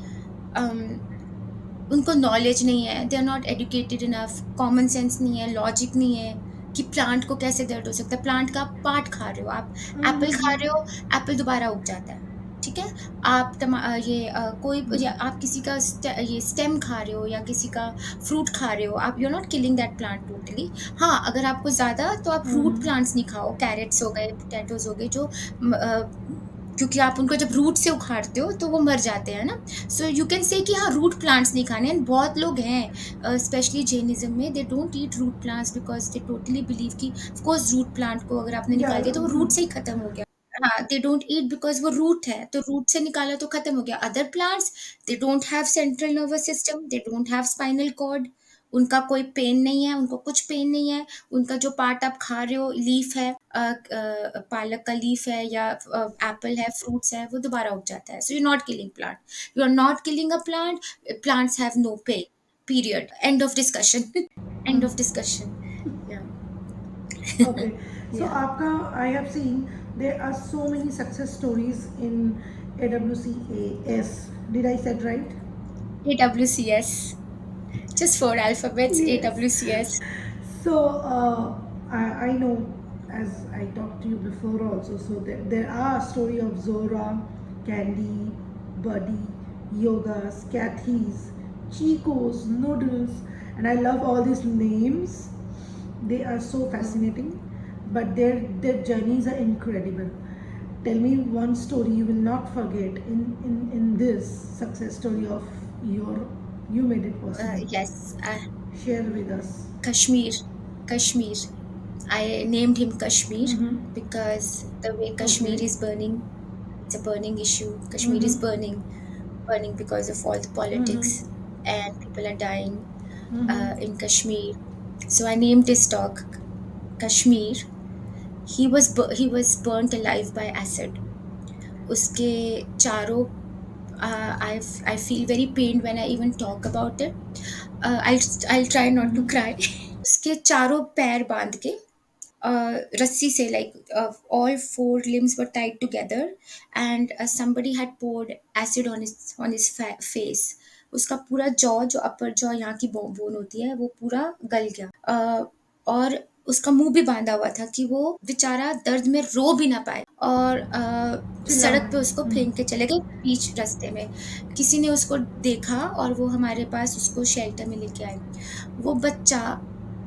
उनको नॉलेज नहीं है, they are not educated enough, common sense नहीं है, लॉजिक नहीं है कि प्लांट को कैसे दर्द हो सकता है. प्लांट का आप पार्ट खा रहे हो, आप एप्पल खा रहे हो, एप्पल दोबारा उग जाता है, ठीक है. आप कोई या आप किसी का ये स्टेम खा रहे हो या किसी का फ्रूट खा रहे हो, आप you are not killing that plant totally. हाँ, अगर आपको ज़्यादा, तो आप फ्रूट प्लांट्स नहीं खाओ, कैरेट्स हो गए, पोटैटोज हो गए, जो क्योंकि आप उनको जब रूट से उखाड़ते हो तो वो मर जाते हैं ना. सो यू कैन से कि हाँ, रूट प्लांट्स नहीं खाने. एंड बहुत लोग हैं स्पेशली जैनिज्म में, they don't eat root plants because they totally believe कि ऑफ कोर्स रूट प्लांट को अगर आपने निकाल Yeah. दिया तो वो रूट से ही खत्म हो गया. हाँ, दे डोंट ईट बिकॉज वो रूट है, तो रूट से निकाला तो खत्म हो गया. Other plants, they don't have central nervous system, they don't have spinal cord, उनका कोई पेन नहीं है, उनको कुछ पेन नहीं है. उनका जो पार्ट आप खा रहे हो, लीफ है, पालक का लीफ है या एप्पल है, फ्रूट्स है, वो दोबारा उग जाता है. So you not killing plant, you are not killing a plant. Plants have no pain, period, end of discussion. End of discussion. या Okay. So या आपका I have seen There are so many success stories in AWCAS. Did I said right? AWCS. Just four alphabets, Yes. AWCS. So I know, as I talked to you before also, so there are story of Zora, Candy, Buddy, Yogas, Kathy's, Chico's, Noodles, and I love all these names. They are so fascinating, but their journeys are incredible. Tell me one story you will not forget in this success story of your you made it possible. Yes, Share with us. Kashmir. Kashmir. I named him Kashmir Mm-hmm. because the way Kashmir Okay. is burning, it's a burning issue. Kashmir is Mm-hmm. burning because of all the Mm-hmm. politics, and people are dying Mm-hmm. in Kashmir. So I named his dog Kashmir. He was burnt alive by acid. उसके चारों I feel very pained when I even talk about it. I'll try not to Mm-hmm. cry. उसके चारों पैर बांध के रस्सी से, like all four limbs were tied together, and somebody had poured acid on his face. उसका पूरा jaw, जो अपर जॉ यहाँ की बोन होती है, वो पूरा गल गया। और उसका मुंह भी बांधा हुआ था कि वो बेचारा दर्द में रो भी ना पाए। और सड़क चिल्लाना। पे उसको फेंक के चले गए बीच रास्ते में। किसी ने उसको देखा और वो हमारे पास उसको शेल्टर में लेके आए। वो बच्चा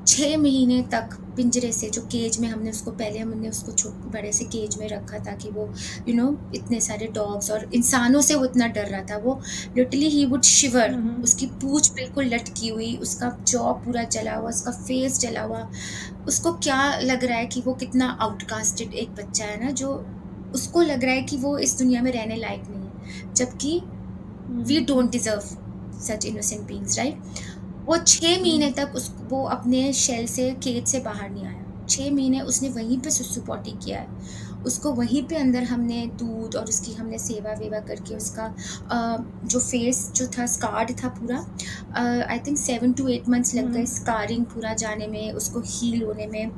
6 महीने तक पिंजरे से, जो केज में हमने उसको, पहले हमने उसको बड़े से केज में रखा था कि वो इतने सारे डॉग्स और इंसानों से वो इतना डर रहा था। वो literally he would shiver. Mm-hmm. उसकी पूंछ बिल्कुल लटकी हुई, उसका जॉ पूरा जला हुआ, उसका फेस जला हुआ। उसको क्या लग रहा है कि वो कितना आउटकास्टेड एक बच्चा है ना, जो उसको लग रहा है कि वो इस दुनिया में रहने लायक नहीं है, जबकि we don't Mm-hmm. Deserve such innocent beings, right? वो 6 महीने तक वो अपने शेल से, केज से बाहर नहीं आया। 6 महीने उसने वहीं पे सुसु पॉटी किया है। उसको वहीं पे अंदर हमने दूध और उसकी हमने सेवा वेवा करके उसका जो फेस जो था स्कार्ड था पूरा। आई थिंक 7 to 8 months लग गए Mm-hmm. स्कारिंग पूरा जाने में, उसको हील होने में।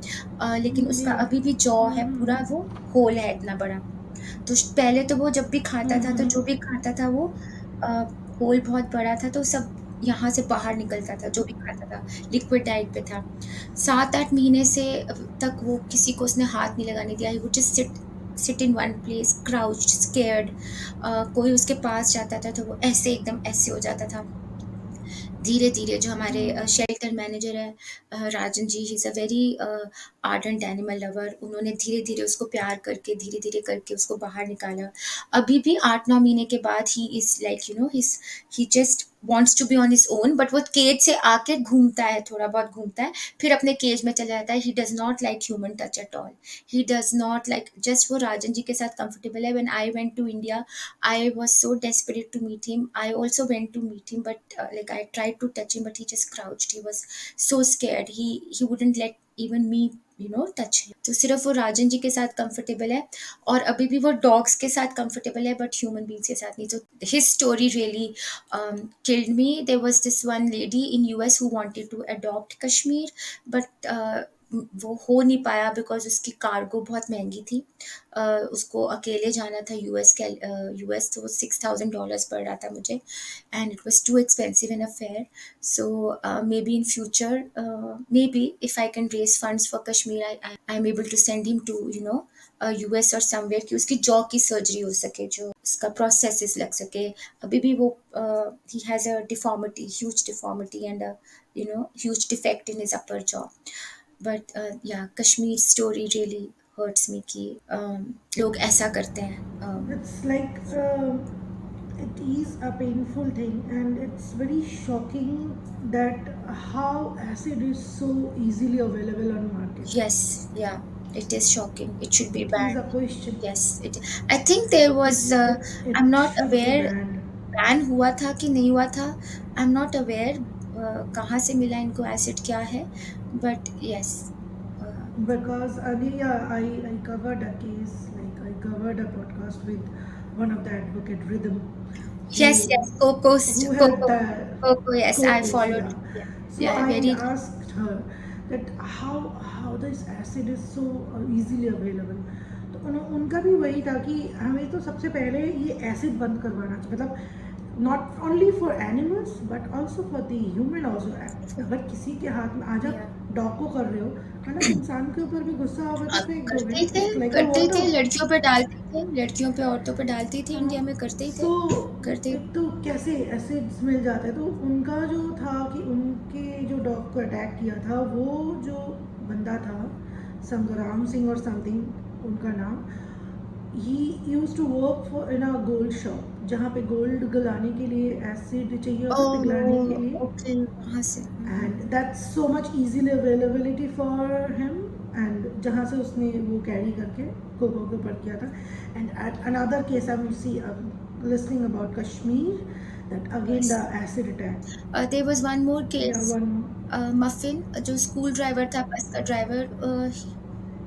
लेकिन उसका Yeah. अभी भी जॉ है Mm-hmm. पूरा, वो होल है इतना बड़ा। तो पहले तो वो जब भी खाता था, तो जो Mm-hmm. भी खाता था वो अ, होल बहुत बड़ा था, तो सब यहाँ से बाहर निकलता था, जो भी खाता था, लिक्विड डाइट पे था। 7-8 महीने से तक वो किसी को उसने हाथ नहीं लगाने दिया। He would just sit in one place, crouched, scared. कोई उसके पास जाता था तो वो ऐसे एकदम ऐसे हो जाता था। धीरे धीरे जो हमारे शेल्टर मैनेजर है, Rajan ji, he is a very ardent animal lover. उन्होंने धीरे धीरे उसको प्यार करके, धीरे धीरे करके उसको बाहर निकाला। अभी भी 8-9 महीने के बाद he is like he just wants to be on his own, but वो केज से आके घूमता है, थोड़ा बहुत घूमता है, फिर अपने केज में चला जाता है। he does not like human touch at all. he does not like, just वो राजन जी के साथ comfortable है। when I went to India, I was so desperate to meet him. I also went to meet him, but like I tried to touch him, but he just crouched. He was so scared. He wouldn't let even me touch him. तो सिर्फ वो राजन जी के साथ comfortable है, और अभी भी वो डॉग्स के साथ कंफर्टेबल है, बट ह्यूमन बींग्स के साथ नहीं। तो his story really killed me. There was this one lady in US who wanted to adopt Kashmir, but वो हो नहीं पाया बिकॉज उसकी कार्गो बहुत महंगी थी। उसको अकेले जाना था यूएस, तो $6,000 पड़ रहा था मुझे, and it was too expensive an affair. So maybe in future, maybe if I can raise funds for Kashmir, I am able to send him to US और समवेयर, कि उसकी जॉ की surgery हो सके, जो उसका process लग सके। अभी भी वो he has a deformity, huge deformity, and huge defect in his upper jaw. But yeah, Kashmir story really hurts me कि लोग ऐसा करते हैं। It's like it is a painful thing, and it's very shocking that how acid is so easily available on market. Yes, yeah, it is shocking. It should be It is a banned. question. Yes, I think there was, It I'm not should be aware banned. Ban हुआ था कि नहीं हुआ था। I'm not aware कहाँ से मिला इनको एसिड, क्या है, but yes. Because yeah, I covered a case, like I covered a podcast with one of the advocate Rhythm, Yes, who yes, Coco, had Coco, the Coco, yes, I cocos, followed. yeah. Yeah, So yeah, I very. asked her that how this acid is so easily available. तो उनका भी वही था कि हमें तो सबसे पहले ये एसिड बंद करवाना चाहिए, मतलब not only for animals but also for the human also. अगर किसी के हाथ में आज आप या डॉग को कर रहे हो, मतलब इंसान के ऊपर भी गुस्सा होगा तो फेंक दोगे करते ना, थे, इट्स लाइक अ करते थे, वाटर। लड़कियों पे डालते थे, लड़कियों पे औरतों पे डालते ही थे, हाँ, इंडिया में करते ही थे, सो करते ही एक तो कैसे एसिड्स मिल जाते हैं, तो उनका जो था कि उनके जो डॉग को अटैक किया था, वो जो बंदा था संग्राम सिंह और समथिंग उनका नाम, he used to work for in a gold shop, जहाँ पे गोल्ड गलाने के लिए एसिड चाहिए होता है, पिघलाने के ओह! लिए। ओके, वहाँ से। And that's so much easily availability for him, and जहाँ से उसने वो कैरी करके कोको के ऊपर किया था। And at another case I am see listening about Kashmir, that again the yes. acid attack. There was one more Yeah, case, one more. मफ़िन जो स्कूल ड्राइवर था, बस का ड्राइवर,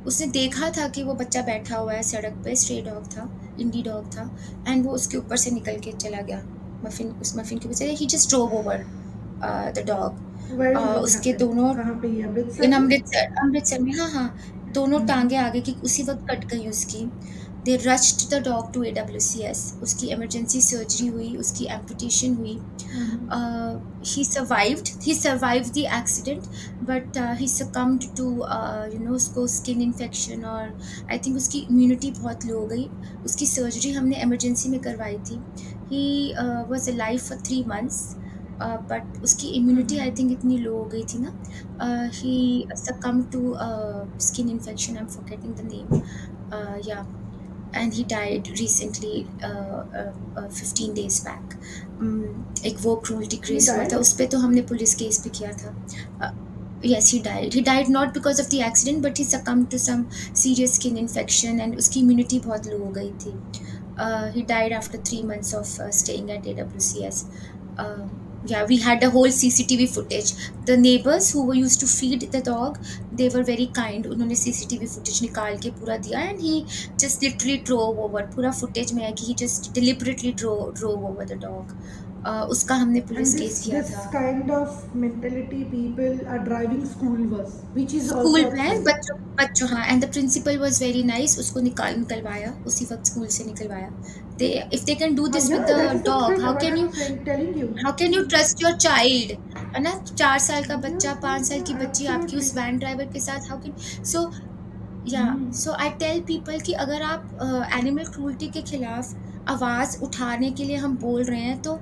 उसने देखा था कि वो बच्चा बैठा हुआ है सड़क पे, स्ट्रे डॉग था, इंडी डॉग था, एंड वो उसके ऊपर से निकल के चला गया। मफ़िन के ऊपर से ही just drove over the dog. Where did it उसके happen? दोनों, कहाँ पे, ये इन अमृतसर में? अमृतसर, अमृतसर में, हाँ, हाँ, दोनों टाँगें आगे की उसी वक़्त कट गई उसकी। They rushed the dog to एडब्ल्यूसीएस, उसकी इमरजेंसी सर्जरी हुई, उसकी एम्पुटेशन हुई। He survived the accident, but he succumbed to उसको स्किन इन्फेक्शन, और आई थिंक उसकी इम्यूनिटी बहुत लो हो गई। उसकी सर्जरी हमने इमरजेंसी में करवाई थी। He was alive for 3 months, but उसकी इम्यूनिटी आई थिंक इतनी लो हो गई थी ना, he succumbed to skin infection, I'm forgetting the name, yeah, and he died recently, 15 days back. एक वो क्रूल्टी He केस हुआ था, died? उस पे तो हमने पुलिस केस भी किया था। Yes, he died. He died not because of the accident, but he succumbed to some serious skin infection, and उसकी immunity बहुत low हो गई थी। He died after 3 months of staying at AWCS. Yeah, we had a whole CCTV footage. The neighbors who were used to feed the dog, they were very kind. उन्होंने CCTV footage निकाल के पूरा दिया, and he just literally drove over. पूरा footage में है कि he just deliberately drove over the dog. उसका हमने And पुलिस this केस किया this था। kind of mentality people are driving school bus, which is school also a van, threat. बच्चों बच्चों हाँ, and the principal was very nice, उसको निकलवाया, उसी वक़्त स्कूल से निकलवाया। They if they can do this with Yeah, that the is the dog, threat. What I was saying, telling you. How can you trust your child? है ना? 4 साल का Yeah, बच्चा, 5 साल yeah, की yeah, बच्ची आपकी उस absolutely. वैन ड्राइवर के साथ, हाउ कैन, सो या, Hmm. So I tell people कि अगर आप एनिमल क्रूल्टी के खिलाफ आवाज़ उठाने के लिए हम बोल रहे हैं, तो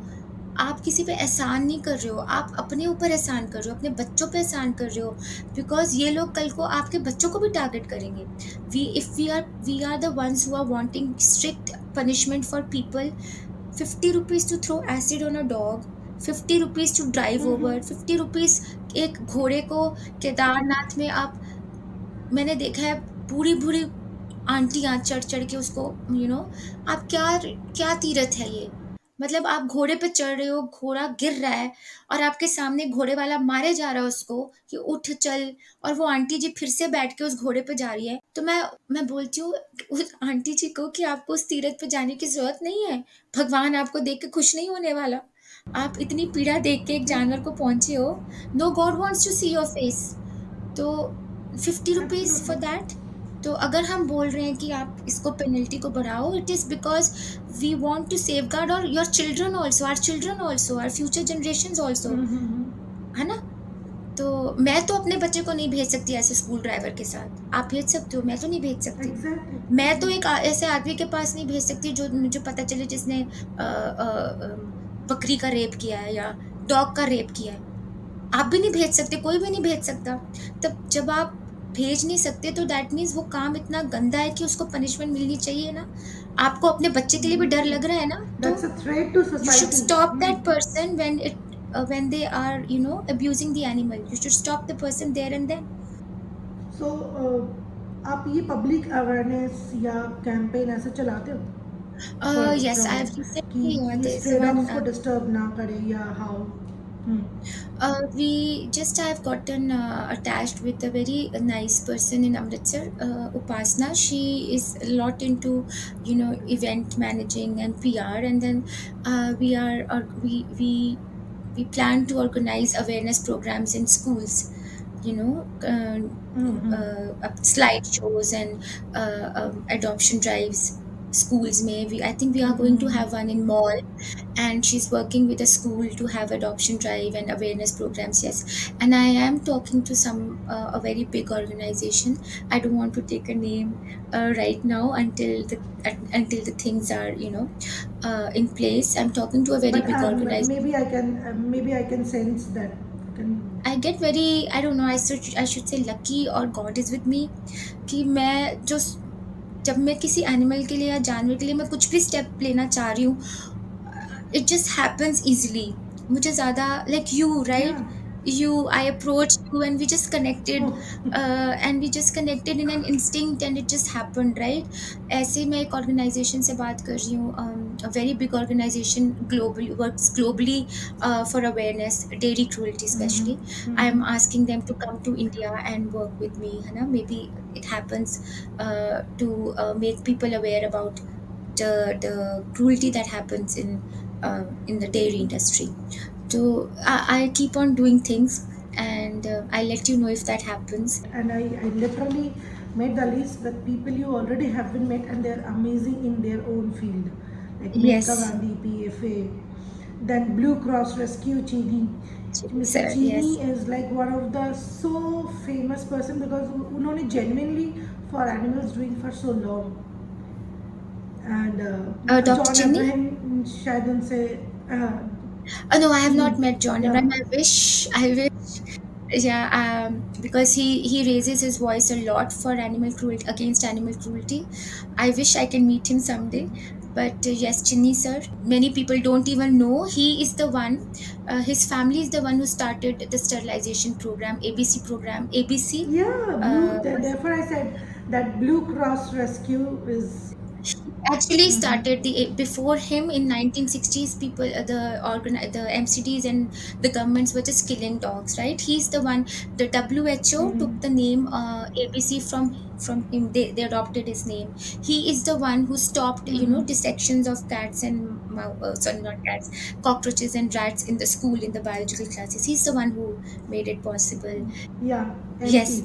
आप किसी पे एहसान नहीं कर रहे हो, आप अपने ऊपर एहसान कर रहे हो, अपने बच्चों पे एहसान कर रहे हो, बिकॉज़ ये लोग कल को आपके बच्चों को भी टारगेट करेंगे। We are the ones who are wanting strict punishment for people. 50 rupees to throw acid on a dog, 50 rupees to drive over, Mm-hmm. 50 rupees एक घोड़े को केदारनाथ में आप, मैंने देखा है बूढ़ी-बूढ़ी आंटियाँ चढ़-चढ़ के उसको, आप क्या तीरथ है ये? मतलब आप घोड़े पे चढ़ रहे हो, घोड़ा गिर रहा है, और आपके सामने घोड़े वाला मारे जा रहा है उसको कि उठ चल, और वो आंटी जी फिर से बैठ के उस घोड़े पे जा रही है। तो मैं बोलती हूँ उस आंटी जी को कि आपको उस तीरथ पे जाने की ज़रूरत नहीं है। भगवान आपको देख के खुश नहीं होने वाला। आप इतनी पीड़ा देख के एक Yeah, जानवर को पहुँचे हो। No God wants to see your face. तो 50 रुपीज़ फॉर absolutely. दैट। तो अगर हम बोल रहे हैं कि आप इसको पेनल्टी को बढ़ाओ, it is because we want to safeguard our your children also, our children also, our future generations also, Mm-hmm. है ना? तो मैं तो अपने बच्चे को नहीं भेज सकती ऐसे स्कूल ड्राइवर के साथ। आप भेज सकते हो, मैं तो नहीं भेज सकती। Exactly. मैं तो एक ऐसे आदमी के पास नहीं भेज सकती जो मुझे पता चले जिसने बकरी का रेप किया है या डॉग का रेप किया है। आप भी नहीं भेज सकते, कोई भी नहीं भेज सकता। तब जब आप भेज नहीं सकते, तो दैट मीन्स वो काम इतना गंदा है कि उसको पनिशमेंट मिलनी चाहिए ना। आपको अपने बच्चे के लिए भी डर लग रहा है ना, तो That's a threat to you should society. stop Hmm. that person when they are abusing the animal. You should stop the person there and then. So, आप ये पब्लिक अवेयरनेस या कैंपेन ऐसे चलाते हो Yes, I फ्रॉम have कि recently, ये there's stray one. Dogs को disturb ना करे या how? We just have gotten attached with a very nice person in Amritsar, Upasna. She is a lot into, event managing and PR, and then we plan to organize awareness programs in schools. you know, slideshows and adoption drives. Schools may we I think we are going to have one in mall, and she's working with a school to have adoption drive and awareness programs. Yes, and I am talking to some a very big organization. I don't want to take a name right now until the things are, in place. I'm talking to a very But big organization. maybe I can sense that. Can, I get very, I don't know, I should say lucky, or God is with me, कि मैं जो जब मैं किसी animal के लिए या जानवर के लिए मैं कुछ भी स्टेप लेना चाह रही हूँ, it just happens easily. मुझे ज़्यादा like you, right? yeah. I approached you and we just connected, Oh, in an instinct and it just happened, right? ऐसे मैं एक organization से बात कर रही हूँ, a very big organization, global, works globally for awareness, dairy cruelty especially. I'm asking them to come to India and work with me, है ना? Maybe it happens to make people aware about the cruelty that happens in the dairy industry. So I keep on doing things, and I'll let you know if that happens. and I literally made the list that people you already have been met and they're amazing in their own field, like Menka Yes, Gandhi, PFA, then Blue Cross Rescue Chini. Mr. sir. Chini Yes. is like one of the so famous person because उन्होंने genuinely for animals doing for so long. And Dr. John Chinny? Abraham शायद उनसे uh, No, I have ji not met John yeah. Abraham. I wish, yeah, because he raises his voice a lot for animal cruelty, against animal cruelty. I wish I can meet him someday. But yes, Chinny sir, many people don't even know he is the one. His family is the one who started the sterilization program, ABC program. ABC Yeah, was therefore I said that Blue Cross Rescue is. actually started Mhm. the before him in 1960s. People, the MCDs and the governments were just killing dogs, right? He's the one. The WHO took the Mhm. name ABC from him. They adopted his name. He is the one who stopped, Mhm. dissections of cats and sorry, not cats, cockroaches and rats in the school, in the biological classes. He's the one who made it possible. Yeah, MP. Yes.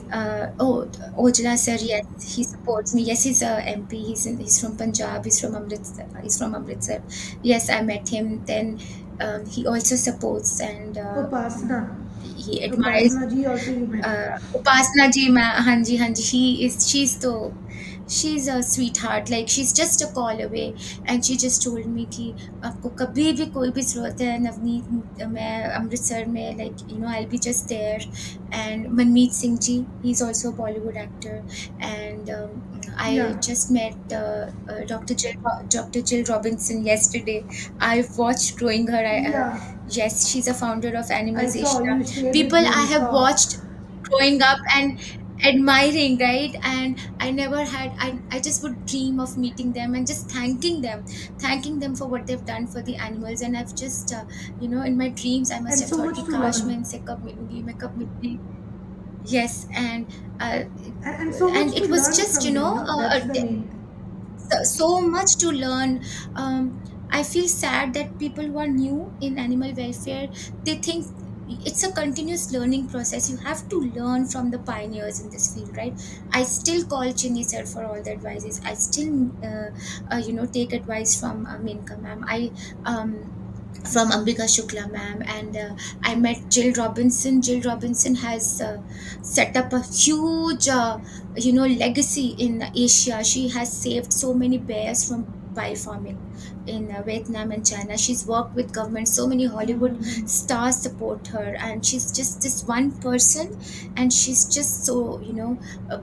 Ojala sir. Yes, he supports me. Yes, he's a MP. He's from Punjab. He's from Amritsar. He's from Amritsar. Yes, I met him. Then he also supports, and Upasna. he admires Upasna ji also you met. Upasna ji. हाँ जी, हाँ जी. She's a sweetheart. Like, she's just a call away, and she just told me कि आपको कभी भी कोई भी ज़रूरत है नवनीत, मैं अमृतसर में, like, I'll be just there. And Manmeet Singh ji, he's also a Bollywood actor. And I Yeah, just met Dr. Jill Robinson yesterday. I've watched growing her. yeah. Yes, she's a founder of I Animals saw Asia. you shared with People me. I I have saw. watched growing up and admiring, right? And I never had, I just would dream of meeting them and just thanking them for what they've done for the animals. And I've just, in my dreams, I must And have so thought much कि to काश मैं learn. इनसे कब मिलूंगी, मैं कब मिलूंगी. Yes, uh, And so and much to it was learn just, from them, no? That's the main thing. so much to learn. I feel sad that people who are new in animal welfare, they think it's a continuous learning process. You have to learn from the pioneers in this field, right? I still call Chinni sir for all the advices. I still take advice from Menka ma'am. I from Ambika Shukla ma'am, and I met Jill Robinson. Jill Robinson has set up a huge, legacy in Asia. She has saved so many bears from biofarming in Vietnam and China. She's worked with government. So many Hollywood stars support her, and she's just this one person, and she's just so,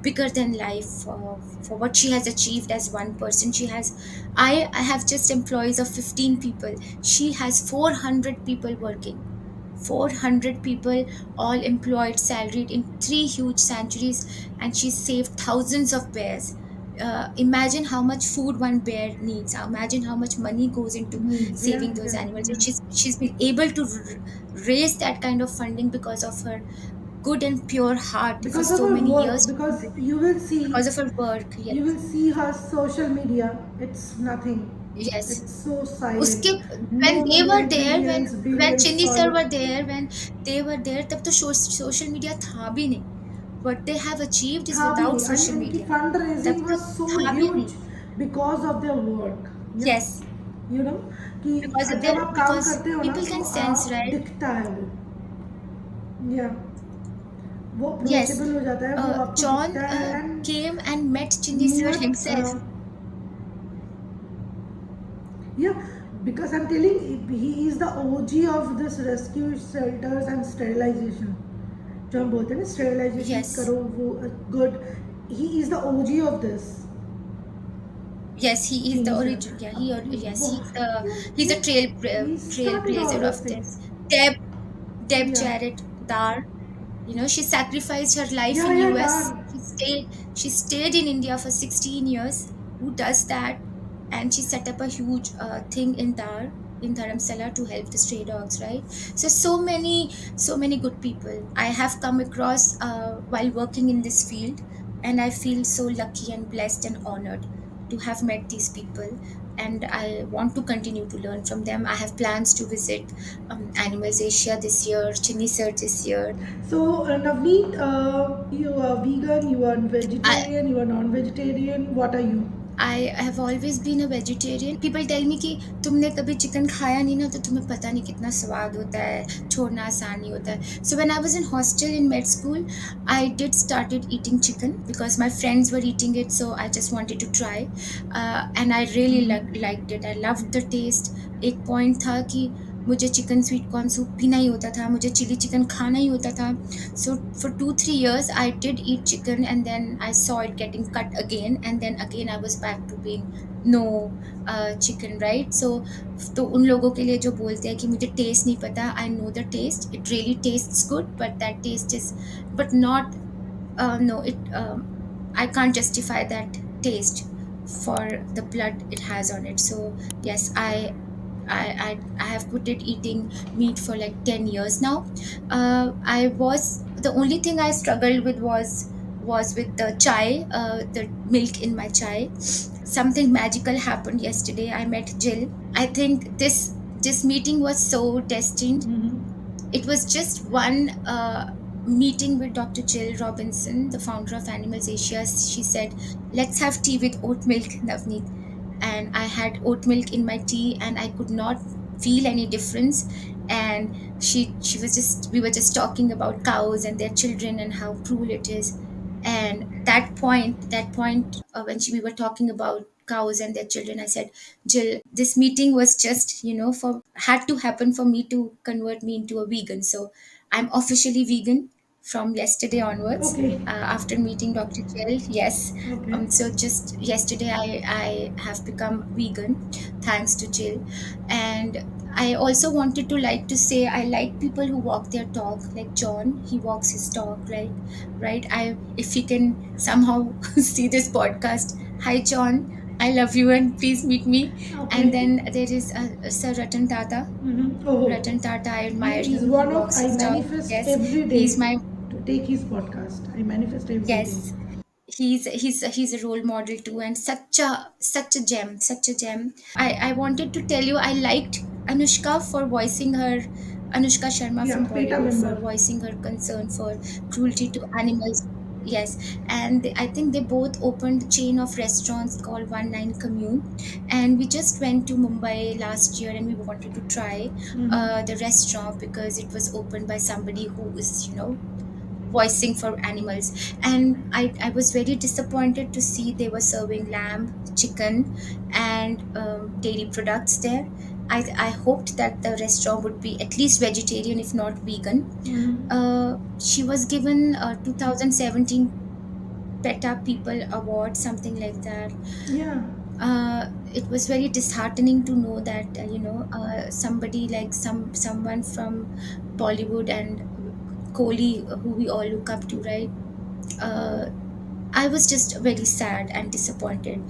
bigger than life for what she has achieved as one person. I have just employees of 15 people. She has 400 people working. 400 people, all employed, salaried, in three huge sanctuaries, and she saved thousands of bears. Imagine how much food one bear needs. Imagine how much money goes into Needs, yeah, saving those yeah, animals. And yeah. she's been able to raise that kind of funding because of her good and pure heart for Because of so her many work, years. because you will see, Because of her work, you yes. will see her social media. It's nothing. Yes. It's so उसके silent. when No they one were went there, when billions, billions Chinni sir follow. were there, when they were there, तब तो social media था भी नहीं. What they have achieved is था भी without नहीं, and social उनकी media. फंड तब रेजिंग वाज तक सो था भी नहीं. Huge because of their work. या Yes, यू नो कि because of जब their, आप काम because करते हो ना people तो can sense, आप right? दिखता है वो. या वो Yes, अप्रोचेबल हो जाता है, वो आपको John दिखता है. And came and met Chinni sir नियत himself. yeah, because I'm telling he is the OG of this rescue shelters and sterilization. जो हम बोलते हैं ना स्टेरिलाइजेशन Yes, करो वो good. He is the OG of this. yes, he is the चीनी sir. origin. Yeah, yes, he's a Yeah, he started all trailblazer of these this. things. Deb Yeah, Jarrett Dar, she sacrificed her life in yeah, US. done. She stayed in India for 16 years. Who does that? And she set up a huge thing in Dar, in Dharamsala, to help the stray dogs, right? So many good people I have come across while working in this field, and I feel so lucky and blessed and honored to have met these people, and I want to continue to learn from them. I have plans to visit Animals Asia this year, Chini Search this year. So, Navneet, you are vegan, you are I vegetarian, you are non-vegetarian. What are you? I have always been a vegetarian. People tell me कि तुमने कभी chicken खाया नहीं ना, तो तुम्हें पता नहीं कितना स्वाद होता है, छोड़ना आसान नहीं होता है. So when I was in hostel in med school, I did started eating chicken because my friends were eating it, so I just wanted to try, and I really liked it. I loved the taste. एक point था कि मुझे chicken sweet corn soup पीना ही होता था, मुझे chilli chicken खाना ही होता था. So for 2-3 years I did eat chicken, and then I saw it getting cut again, and then again I was back to being no chicken, right? So तो उन लोगों के लिए जो बोलते हैं कि मुझे टेस्ट नहीं पता, I know the taste, it really tastes good, but that taste is, but not, no, I can't justify that taste for the blood it has on it. So yes, I have quitted eating meat for like 10 years now. I was The only thing I struggled with was with the chai, the milk in my chai. Something magical happened yesterday. I met Jill. I think this meeting was so destined. It was just one meeting with Dr. Jill Robinson, the founder of Animals Asia. She said, "Let's have tea with oat milk, Navneet." And I had oat milk in my tea, and I could not feel any difference. And she was just we were just talking about cows and their children and how cruel it is. And that point when we were talking about cows and their children, I said, Jill, this meeting was just, for had to happen for me to convert me into a vegan. So I'm officially vegan from yesterday onwards, Okay, after meeting Dr. Jill. Yes. okay. So just yesterday, I have become vegan thanks to Jill. And I also wanted to like to say I like people who walk their talk, like John. He walks his talk, right. I If he can somehow see this podcast, hi John, I love you and please meet me. And Okay. then there is Sir Ratan Tata. Oh, Ratan Tata, I he admire is him. He one of walks I his talk. manifest Yes, every he's day my to take his podcast. I manifest every day. yes. He's a role model too, and such a gem. I wanted to tell you I liked Anushka Sharma Yeah, from PETA Bollywood, for member. voicing her concern for cruelty to animals. Yes, and I think they both opened a chain of restaurants called One Nine Commune, and we just went to Mumbai last year, and we wanted to try the restaurant because it was opened by somebody who is, voicing for animals. And I was very disappointed to see they were serving lamb, chicken, and dairy products there. I hoped that the restaurant would be at least vegetarian, if not vegan. She was given a 2017 PETA People Award, something like that. Yeah. It was very disheartening to know that, somebody like someone from Bollywood and Kohli, who we all look up to, right? uh, I was just very sad and disappointed.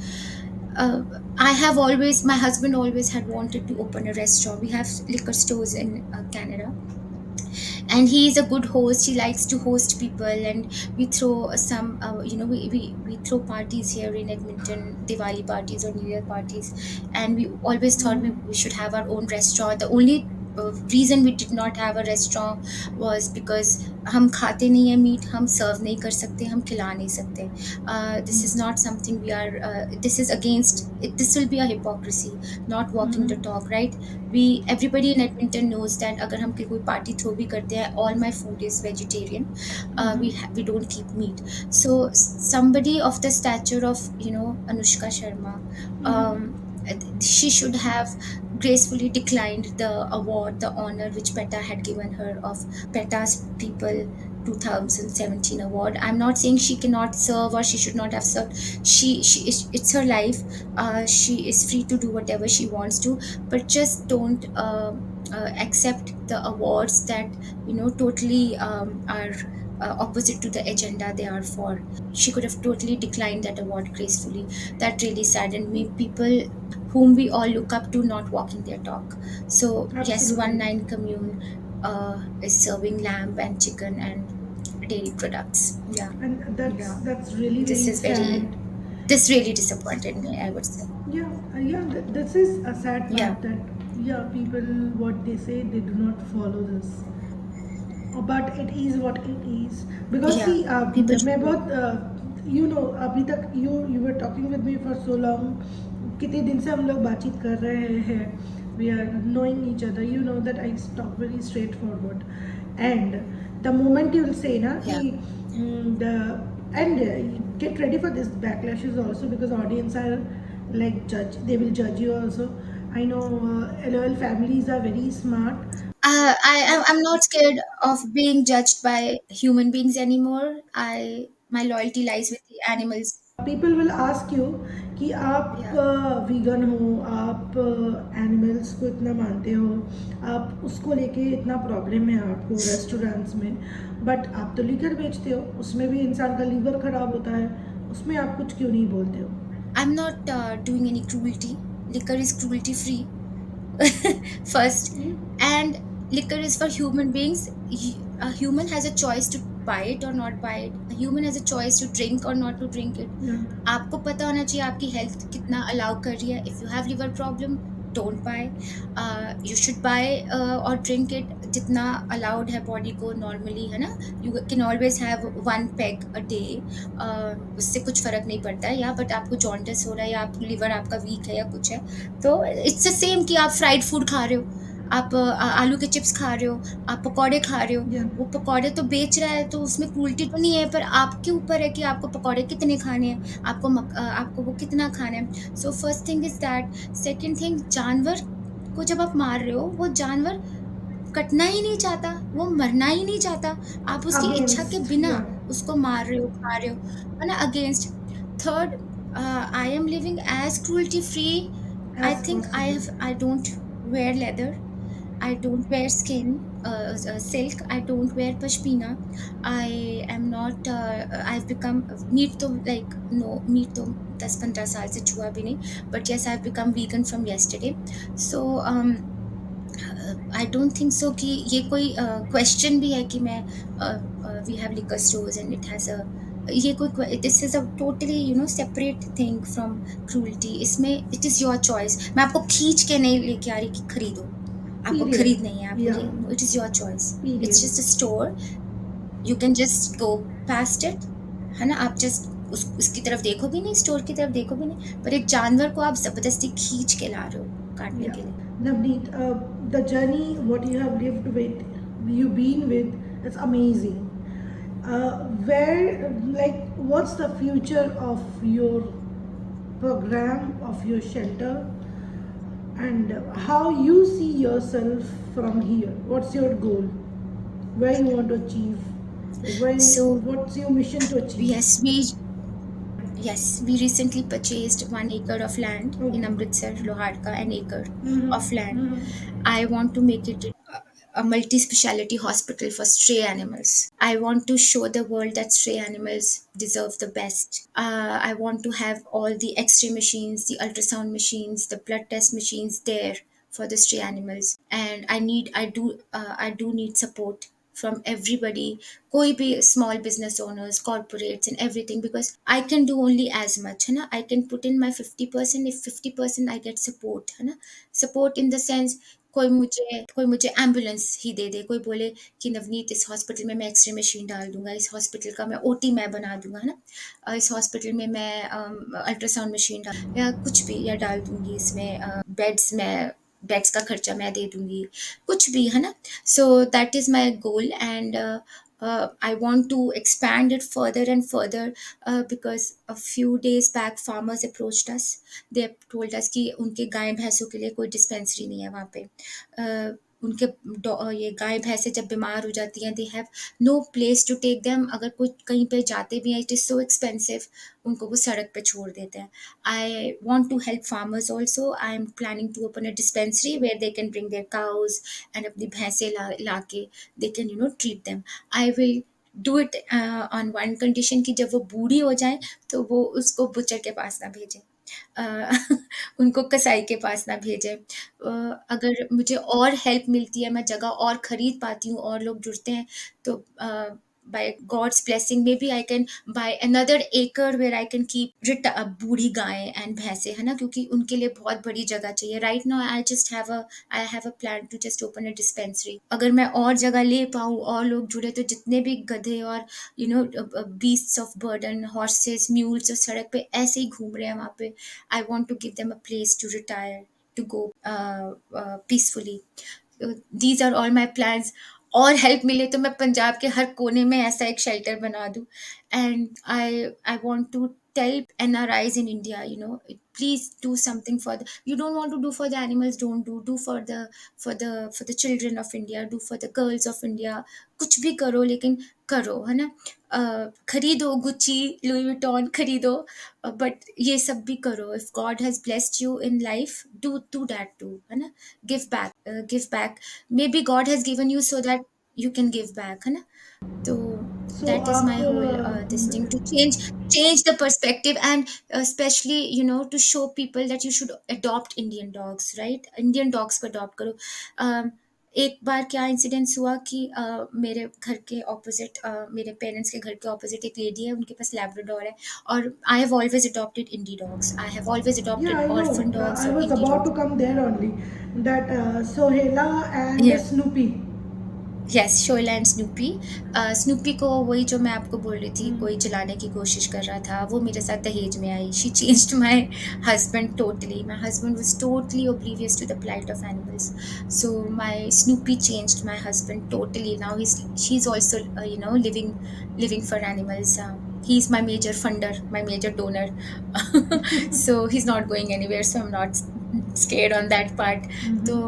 uh, my husband always had wanted to open a restaurant. We have liquor stores in Canada, and he is a good host. He likes to host people, and we throw some we throw parties here in Edmonton, Diwali parties or New Year parties. And we always thought we should have our own restaurant. The only reason we did not have a restaurant was because हम खाते नहीं है meet, हम सर्व नहीं कर सकते, हम खिला नहीं सकते. This is not something we are, this is against it, this will be a hypocrisy, not walking the talk, right? We, everybody in Edmonton knows that अगर हम कोई party throw भी करते हैं, all my food is vegetarian. We don't keep meat. So somebody of the stature of, Anushka Sharma, um, she should have gracefully declined the award, the honor which PETA had given her of PETA's People 2017 award. I'm not saying she cannot serve or she should not have served. She is, it's her life. She is free to do whatever she wants to, but just don't accept the awards that totally are opposite to the agenda they are for. She could have totally declined that award gracefully. That really saddened me. People whom we all look up to not walking their talk. So yes, Absolutely. one nine commune is serving lamb and chicken and dairy products. Yeah, And yeah. that's really This very is very. sad. This really disappointed me, I would say. Yeah, this is a sad Yeah, part that yeah, people what they say they do not follow this. But it is what it is because yeah. see People should मैं know. बहुत अभी तक you were talking with me for so long. कितने दिन से हम लोग बातचीत कर रहे हैं. We are knowing each other. You know that I talk very straightforward, and the moment you will say na कि Yeah. the and get ready for this backlashes also because audience are like judge, they will judge you also. I know LOL families are very smart. I'm not scared of being judged by human beings anymore. My loyalty lies with the animals. People will ask you कि आप Yeah. Vegan हो, आप animals को इतना मानते हो, आप उसको लेके इतना प्रॉब्लम है आपको रेस्टोरेंट्स में, बट आप तो लीकर बेचते हो, उसमें भी इंसान का लीवर खराब होता है, उसमें आप कुछ क्यों नहीं बोलते हो? I'm not doing any cruelty. Liquor is cruelty free. First, and liquor is for human beings. A human has a choice to buy it or not buy it. A human has a choice to drink or not to drink it. आपको पता होना चाहिए आपकी health कितना allow कर रही है. If you have liver problem, don't buy. You should buy or drink it जितना allowed है body को normally, है ना. You can always have one peg a day. उससे कुछ फर्क नहीं पड़ता है, या बट आपको जॉन्डिस हो रहा है या आप लिवर आपका वीक है या कुछ है, तो इट्स द सेम कि आप फ्राइड फूड खा रहे हो, आप आलू के चिप्स खा रहे हो, आप पकौड़े खा रहे हो. या वो पकौड़े तो बेच रहा है, तो उसमें क्रूल्टी तो नहीं है, पर आपके ऊपर है कि आपको पकौड़े कितने खाने हैं, आपको वो कितना खाना है. So first thing is that. Second thing, जानवर को जब आप मार रहे हो, वो जानवर कटना ही नहीं चाहता, वो मरना ही नहीं चाहता. आप उसकी इच्छा के अगेंस्ट बिना या उसको मार रहे हो, खा रहे हो, है ना, against. Third, I am living as cruelty free. I as think पॉसिबल. I don't wear leather. I don't wear skin, silk. I don't wear pashmina. I am not. I've become meat to like no meat to 10-15 साल से छुआ भी नहीं. But yes, I've become vegan from yesterday. So I don't think so कि ये कोई question भी है कि मैं we have liquor stores and it has a ये कोई this is a totally separate thing from cruelty. इसमें it is your choice. मैं आपको खींच के नहीं लेके आ रही कि खरीदो. आपको पीरियड खरीदना ही है, आपको या ये no, it is your choice. It's period. just a store. You can just go past it, है ना. आप just उसकी तरफ देखो भी नहीं, स्टोर की तरफ देखो भी नहीं, पर एक जानवर को आप जबरदस्ती खींच के ला रहे हो काटने Yeah, के लिए. Navneet, the journey what you have lived with, you been with, it's amazing. Where like what's the future of your program of your shelter, and how you see yourself from here? What's your goal? Where you want to achieve? Where So what's your mission to achieve? yes, we recently purchased 1 acre of land in Okay. Amritsar, Loharka, an acre of Mm-hmm. land. Mm-hmm. I want to make it a multi-speciality hospital for stray animals. I want to show the world that stray animals deserve the best. I want to have all the X-ray machines, the ultrasound machines, the blood test machines there for the stray animals. And I do need support from everybody, कोई भी small business owners, corporates and everything, because I can do only as much, है ना. I can put in my 50%. If 50% I get support, है ना, support in the sense, कोई मुझे ambulance ही दे दे, कोई बोले कि नवनीत इस हॉस्पिटल में मैं एक्सरे मशीन डाल दूंगा, इस हॉस्पिटल का मैं ओटी मैं बना दूंगा, है ना, इस हॉस्पिटल में मैं अल्ट्रासाउंड मशीन डाल या कुछ भी या डाल दूंगी, इसमें बेड्स का खर्चा मैं दे दूंगी, कुछ भी, है ना. So that is my goal, and I want to expand it further and further, because a few days back farmers approached us. They told us कि उनके गाय भैंसों के लिए कोई डिस्पेंसरी नहीं है वहाँ पे. उनके ये गाय भैंसें जब बीमार हो जाती हैं, they have no place to take them. अगर कोई कहीं पे जाते भी हैं, इट इज़ सो एक्सपेंसिव, उनको वो सड़क पे छोड़ देते हैं. I want to help farmers also. I am planning to open a dispensary where they can bring their cows and अपनी भैंसें ला के they can treat them. I will do it on one condition कि जब वो बूढ़ी हो जाए तो वो उसको बुचर के पास ना भेजें, उनको कसाई के पास ना भेजें. अगर मुझे और हेल्प मिलती है, मैं जगह और खरीद पाती हूँ और लोग जुड़ते हैं, तो by God's blessing maybe I can buy another acre where I can keep बूढ़ी गायें एंड भैंसे, है ना, क्योंकि उनके लिए बहुत बड़ी जगह चाहिए. Right now I have a plan to just open a dispensary. अगर मैं और जगह ले पाऊँ और लोग जुड़े, तो जितने भी गधे और beasts of burden, horses, mules जो सड़क पे ऐसे ही घूम रहे हैं वहाँ पे, I want to give them a place to retire, to go peacefully. These are all my plans. और हेल्प मिले तो मैं पंजाब के हर कोने में ऐसा एक शेल्टर बना दूँ. And I want to tell NRIs in India, please do something for the. You don't want to do for the animals, don't do for the children of India, do for the girls of India. कुछ भी करो, लेकिन करो, है ना. खरीदो Gucci, Louis Vuitton खरीदो, but ये सब भी करो. If God has blessed you in life, do that too, है ना. Give back. Maybe God has given you so that you can give back, है ना. तो सो that is my आप whole this thing, to change the perspective, and especially to show people that you should adopt Indian dogs, right. Indian dogs को adopt करो. एक बार क्या incidence हुआ कि मेरे घर के ऑपोजिट, मेरे पेरेंट्स के घर के ऑपोजिट एक लेडी है, उनके पास लैब्राडोर है. और I have always adopted indie dogs, I have always Yeah, adopted I know. Orphan dogs I और was indie about to dogs. come there only. That Sohela and Yeah. Snoopy. Yes, Shola and Snoopy. Snoopy को वही जो मैं आपको बोल रही थी, Hmm. कोई जलाने की कोशिश कर रहा था, वो मेरे साथ दहेज में आई. She changed my husband totally. My husband was totally oblivious to the plight of animals. So my Snoopy changed my husband totally. Now she's also living for animals. He's my major funder, my major donor. So he's not going anywhere, so I'm not scared on that part. तो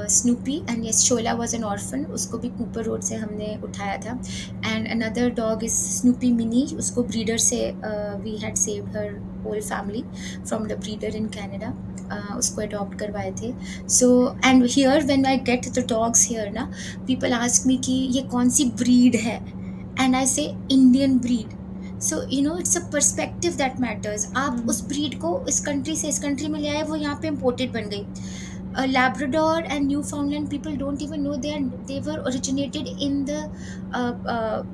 Snoopy and yes, Shola was an orphan. उसको भी Cooper road से हमने उठाया था. And another dog is Snoopy mini. उसको breeder से we had saved her whole family from the breeder in Canada. उसको अडॉप्ट करवाए थे. So and here when I get the dogs here ना, पीपल आस्क मी कि ये कौन सी ब्रीड है, and I say Indian breed. So it's a perspective that matters. आप उस ब्रीड को इस कंट्री से इस कंट्री में ले आए, वो यहाँ पे इम्पोर्टेड बन गई. Labrador and Newfoundland, people don't even know they were originated in the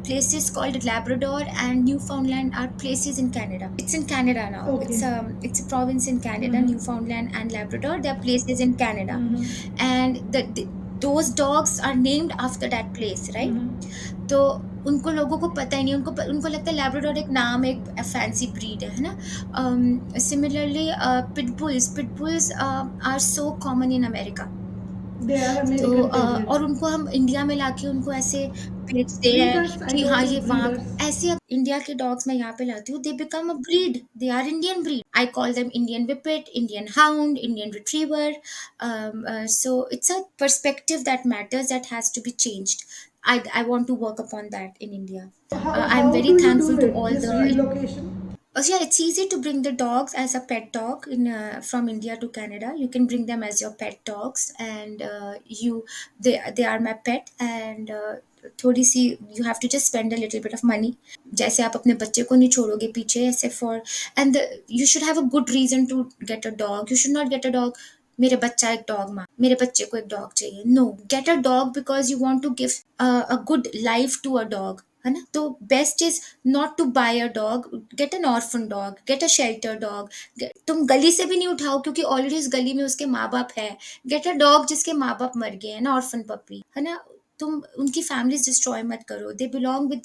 places called Labrador and Newfoundland are places in Canada. It's in Canada now. Okay. It's a province in Canada. Mm-hmm. Newfoundland and Labrador, they are places in Canada, Mm-hmm. and those dogs are named after that place, right? Mm-hmm. तो उनको लोगों को पता ही नहीं. उनको लगता है Labrador एक नाम, एक फैंसी ब्रीड है ना. Similarly pitbulls are so common in America. They are तो American terriers. और उनको हम इंडिया में लाके उनको ऐसे बेचते हैं Breeders, I कि हाँ told you, ये वहाँ breeders. ऐसे. इंडिया के डॉग्स मैं यहाँ पे लाती हूँ, they become a breed, they are Indian breed. I call them Indian whippet, Indian hound, Indian retriever. So it's a perspective that matters, that has to be changed. I want to work upon that in India. I'm How very do you do thankful to it? all This the. relocation? Yeah, it's easy to bring the dogs as a pet dog from India to Canada. You can bring them as your pet dogs, and they are my pet. And थोड़ी सी you have to just spend a little bit of money. जैसे आप अपने बच्चे को नहीं छोड़ोगे पीछे ऐसे for. And you should have a good reason to get a dog. You should not get a dog मेरे बच्चे को एक डॉग चाहिए। No, get a dog because you want to give a good life to a dog, है ना? तो best is not to buy a dog, get an orphan dog, get a shelter dog. तुम गली से भी नहीं उठाओ क्योंकि ऑलरेडी उस गली में उसके माँ बाप है। गेट अ डॉग जिसके माँ बाप मर गए हैं ना, ऑर्फन पपी, है ना? तुम उनकी फैमिलीज डिस्ट्रॉय मत करो। They belong with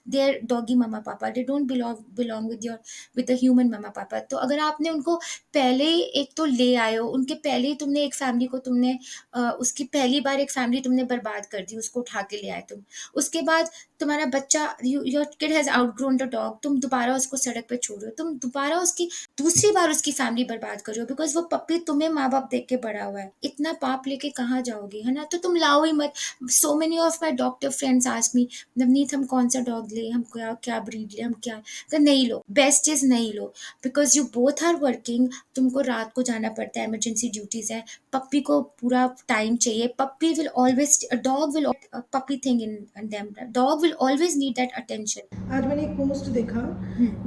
their doggy mama papa, they don't belong with your with the human mama papa. तो अगर आपने उनको पहले ही एक तो ले आए हो, उनके पहले ही तुमने एक फैमिली को तुमने उसकी पहली बार एक फैमिली तुमने बर्बाद कर दी, उसको उठा के ले आए तुम। उसके बाद तुम्हारा बच्चा, your kid has outgrown the dog, तुम दोबारा उसको सड़क पे छोड़ रहे हो, तुम दोबारा उसकी दूसरी बार उसकी फैमिली बर्बाद कर रहे हो, बिकॉज वो पप्पी तुम्हें माँ बाप देख के बड़ा हुआ है। इतना पाप लेके कहाँ जाओगे, है ना? तो तुम लाओ ही मत। So many of my doctor friends ask me, Navneet हम कौन सा डॉग ले, हम क्या क्या ब्रीड ले, हम क्या? तो नहीं लो, बेस्ट इज नहीं लो, because you both are working. तुमको रात को जाना पड़ता है, इमरजेंसी ड्यूटीज है। पप्पी को पूरा टाइम चाहिए। Puppy will always, dog will puppy thing in them, dog will always need that attention. आज मैंने एक पोस्ट देखा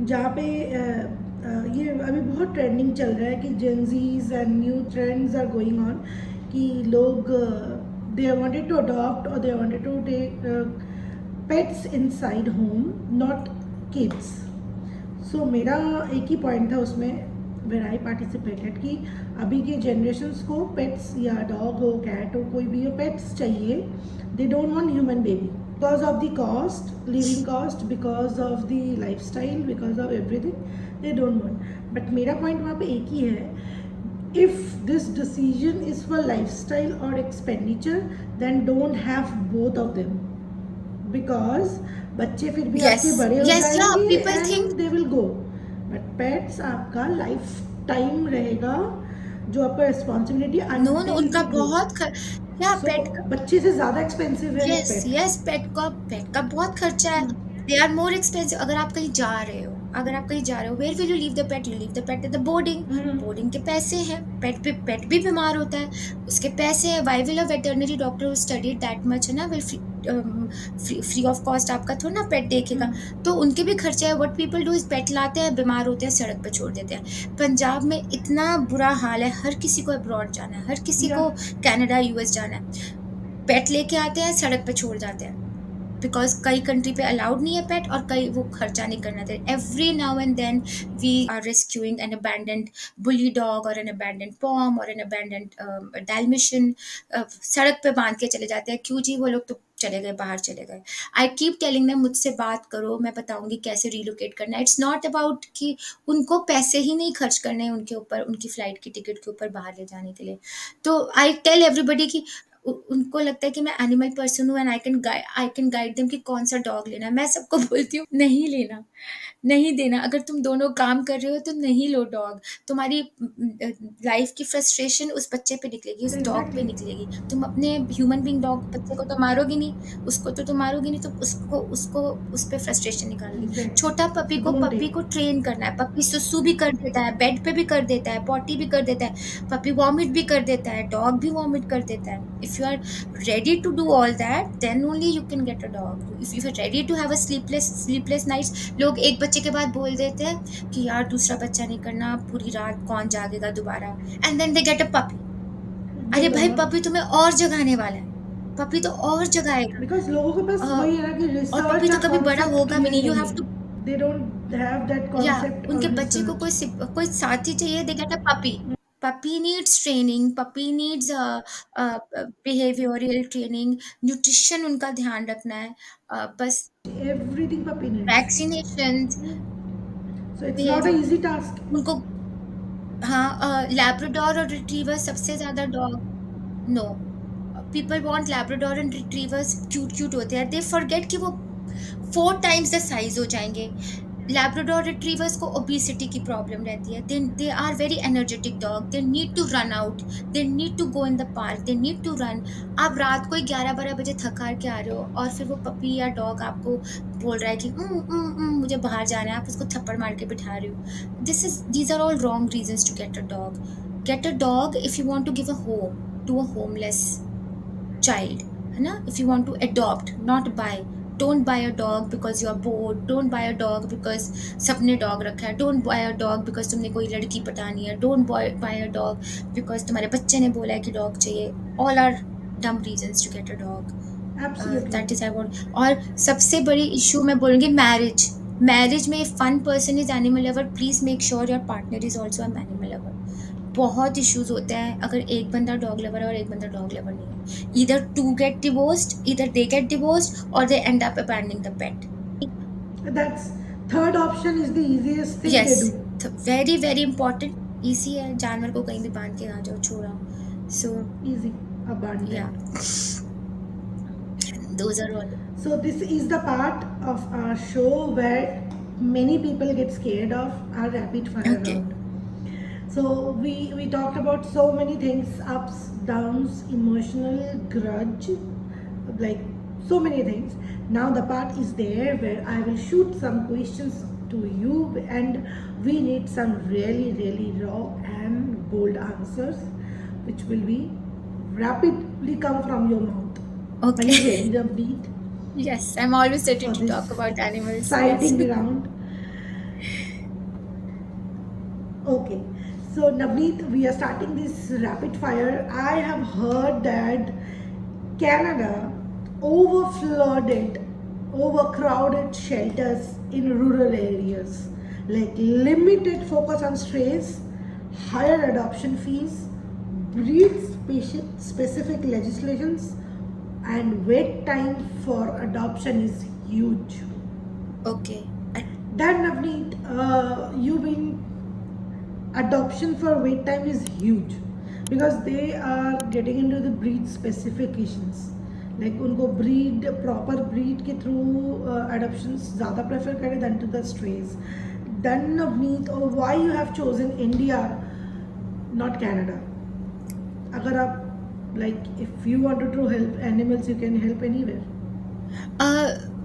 जहाँ पे ये अभी बहुत ट्रेंडिंग चल रहा है कि Gen Zs and new trends are going on कि लोग दे वांटेड टू अडॉप्ट और they wanted to take pets inside home, not kids. So मेरा एक ही पॉइंट था उसमें, वेर आई पार्टिसिपेटेड, कि अभी के जनरेशन्स को पेट्स या डॉग हो, कैट हो, कोई भी हो, पेट्स चाहिए। They don't want human baby because of the cost, living cost, because of the life style, because of everything they don't want. But मेरा पॉइंट वहाँ पे एक ही है, if this decision is for lifestyle or expenditure, then don't have both of them, because बच्चे फिर भी Yes, आपके बड़े हो yes, yeah, जाएंगे people and think they will go. But pets आपका लाइफ टाइम रहेगा, जो आपका रिस्पॉन्सिबिलिटी नो, नो, अंटिल उनका वी गो। बहुत या सो पेट का, बच्चे से ज़्यादा एक्सपेंसिव है यस, पेट। यस, पेट का बहुत खर्चा है। They are more expensive. अगर आप कहीं जा रहे हो, where will you leave the pet? You leave the pet at the boarding. Boarding के पैसे हैं, पेट भी बीमार होता है, उसके पैसे हैं। Why will a veterinary doctor studied that much, है ना, विल फ्री ऑफ कॉस्ट आपका थोड़ा ना पेट देखेगा। तो उनके भी खर्चे हैं। व्हाट पीपल डू इज पेट लाते हैं, बीमार होते हैं, सड़क पे छोड़ देते हैं। पंजाब में इतना बुरा हाल है, हर किसी को अब्रॉड जाना है, हर किसी या को कनाडा यूएस जाना है, पेट लेके आते हैं, सड़क पे छोड़ जाते हैं। बिकॉज कई कंट्री पे अलाउड नहीं है पेट, और कई वो खर्चा नहीं करना देते। Every now and then we are rescuing an abandoned bully dog और एन अबैंडेंड पॉम और एन अबैंडेंड डैल्मेशियन। सड़क पे बांध के चले जाते हैं। क्यों जी? वो लोग तो चले गए, बाहर चले गए। आई कीप टेलिंग देम, मुझसे बात करो, मैं बताऊंगी कैसे रिलोकेट करना है। इट्स नॉट अबाउट कि उनको पैसे ही नहीं खर्च करने हैं उनके ऊपर, उनकी फ्लाइट की टिकट के ऊपर बाहर ले जाने के लिए। तो आई टेल एवरीबडी कि उनको लगता है कि मैं एनिमल पर्सन हूँ and I can guide them कि कौन सा डॉग लेना है। मैं सबको बोलती हूँ नहीं लेना, नहीं देना। अगर तुम दोनों काम कर रहे हो तो नहीं लो डॉग। तुम्हारी लाइफ की फ्रस्ट्रेशन उस बच्चे पे निकलेगी, उस डॉग पे एग्जैक्टली। निकलेगी। तुम अपने ह्यूमन बीइंग डॉग बच्चे को तो मारोगी नहीं, उसको तो तुम मारोगी नहीं, तो उसको उसको उस पे फ्रस्ट्रेशन निकालोगी। एग्जैक्टली। छोटा सो डोंट पपी टेक। को ट्रेन करना है। पपी सुसु भी कर देता है, बेड पे भी कर देता है, पॉटी भी कर देता है, पपी वॉमिट भी कर देता है, डॉग भी वॉमिट कर देता है। If you are ready to do all that, then only you can get a dog. If you're ready to have a sleepless nights, लोग एक बच्चे के बाद बोल देते हैं कि यार दूसरा बच्चा नहीं करना, पूरी रात कौन जागेगा दोबारा, and then they get a puppy. अरे भाई, पपी तुम्हें और जगाने वाला है, पपी तो और जगाएगा। बिकॉज लोगों के पास अ, वही है ना कि और पपी रिसर्च तो और कभी बड़ा कॉन्सेप्ट होगा भी क्लियर नहीं। यू नहीं हैव टू, है, दे डोंट हैव दैट या कॉन्सेप्ट उनके और बच्चे को रिसर्च। कोई साथी चाहिए, they get a puppy. Puppy needs training, puppy needs behavioral training, nutrition उनका ध्यान रखना है। बस everything puppy needs. Vaccinations, so it's not a behavior easy task. उनको। हाँ, लैब्राडोर और रिट्रीवर सबसे ज़्यादा dog, no, people want Labrador and retrievers, cute cute होते हैं। दे फॉरगेट कि वो 4 टाइम्स द साइज हो जाएंगे। लैब्राडोर रिट्रीवर्स को ओबेसिटी की प्रॉब्लम रहती है। They are very energetic dog, they need to run out, they need to go in the park, they need to run. आप रात को ही 11-12 बजे थक हार के आ रहे हो, और फिर वो पपी या डॉग आपको बोल रहा है कि मुझे बाहर जाना है, आप उसको थप्पड़ मार के बिठा रहे हो। These are all wrong reasons to get a dog. Get a dog if you want to give a home to a homeless child, है ना? If you want to adopt, not buy, don't buy a dog because you are bored, don't buy a dog because सबने dog रखा है, don't buy a dog because तुमने कोई लड़की पटानी है, don't buy a dog because तुम्हारे बच्चे ने बोला है कि डॉग चाहिए. All are dumb reasons to get a dog. Absolutely. That is I want. और सबसे बड़ी इशू मैं बोलूँगी मैरिज. मैरिज में if one person is animal lover, please make sure your partner is also a animal lover. बहुत issues होते हैं अगर एक बंदा डॉग लवर है और एक बंदा डॉग लवर नहीं है. Either to get divorced, either they get divorced और they end up abandoning the pet. That's third option is the easiest thing yes. they do. Very very important. Easy है, जानवर को कहीं भी बांध के आ जाओ, छोड़ाओ. So Easy. Abandoned. या, those are all. So this is the part of our show where many people get scared of our rapid fire okay. round. So we talked about so many things, ups, downs, emotional, grudge, like so many things. Now the part is there where I will shoot some questions to you and we need some really really raw and bold answers which will be rapidly come from your mouth. Are you Okay. ready, Navneet, Yes, I'm always ready for to this talk about animals. Yes. exciting round? Okay, so Navneet, we are starting this rapid fire. I have heard that Canada overflooded, overcrowded shelters in rural areas, like limited focus on strays, higher adoption fees, specific legislations, and wait time for adoption is huge. Okay. Then Navneet, you've been adoption for wait time is huge because they are getting into the breed specifications, like उनको breed proper breed के through adoptions ज़्यादा prefer करें than to the strays. Then Navneet, why you have chosen India, not Canada? अगर आप like if you wanted to help animals, you can help anywhere.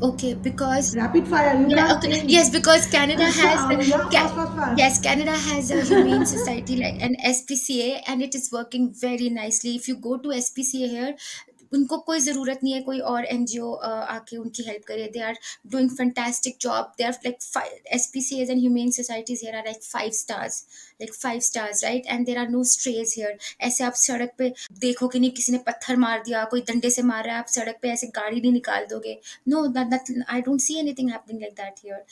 Okay, because Rapid fire, you yeah, can't okay, think. yes, because Canada has Yeah, fast, fast, fast. yes, Canada has a humane society like an SPCA, and it is working very nicely. If you go to SPCA here, उनको कोई ज़रूरत नहीं है कोई और NGO आके उनकी help करे. They are doing fantastic job. They are like SPCAs and humane societies here are like 5 stars, like 5 stars, right? And there are no strays here. ऐसे आप सड़क पे देखो कि नहीं किसी ने पत्थर मार दिया, कोई डंडे से मार रहा है, आप सड़क पे ऐसे गाड़ी नहीं निकाल दोगे. No, that I don't see anything happening like that here.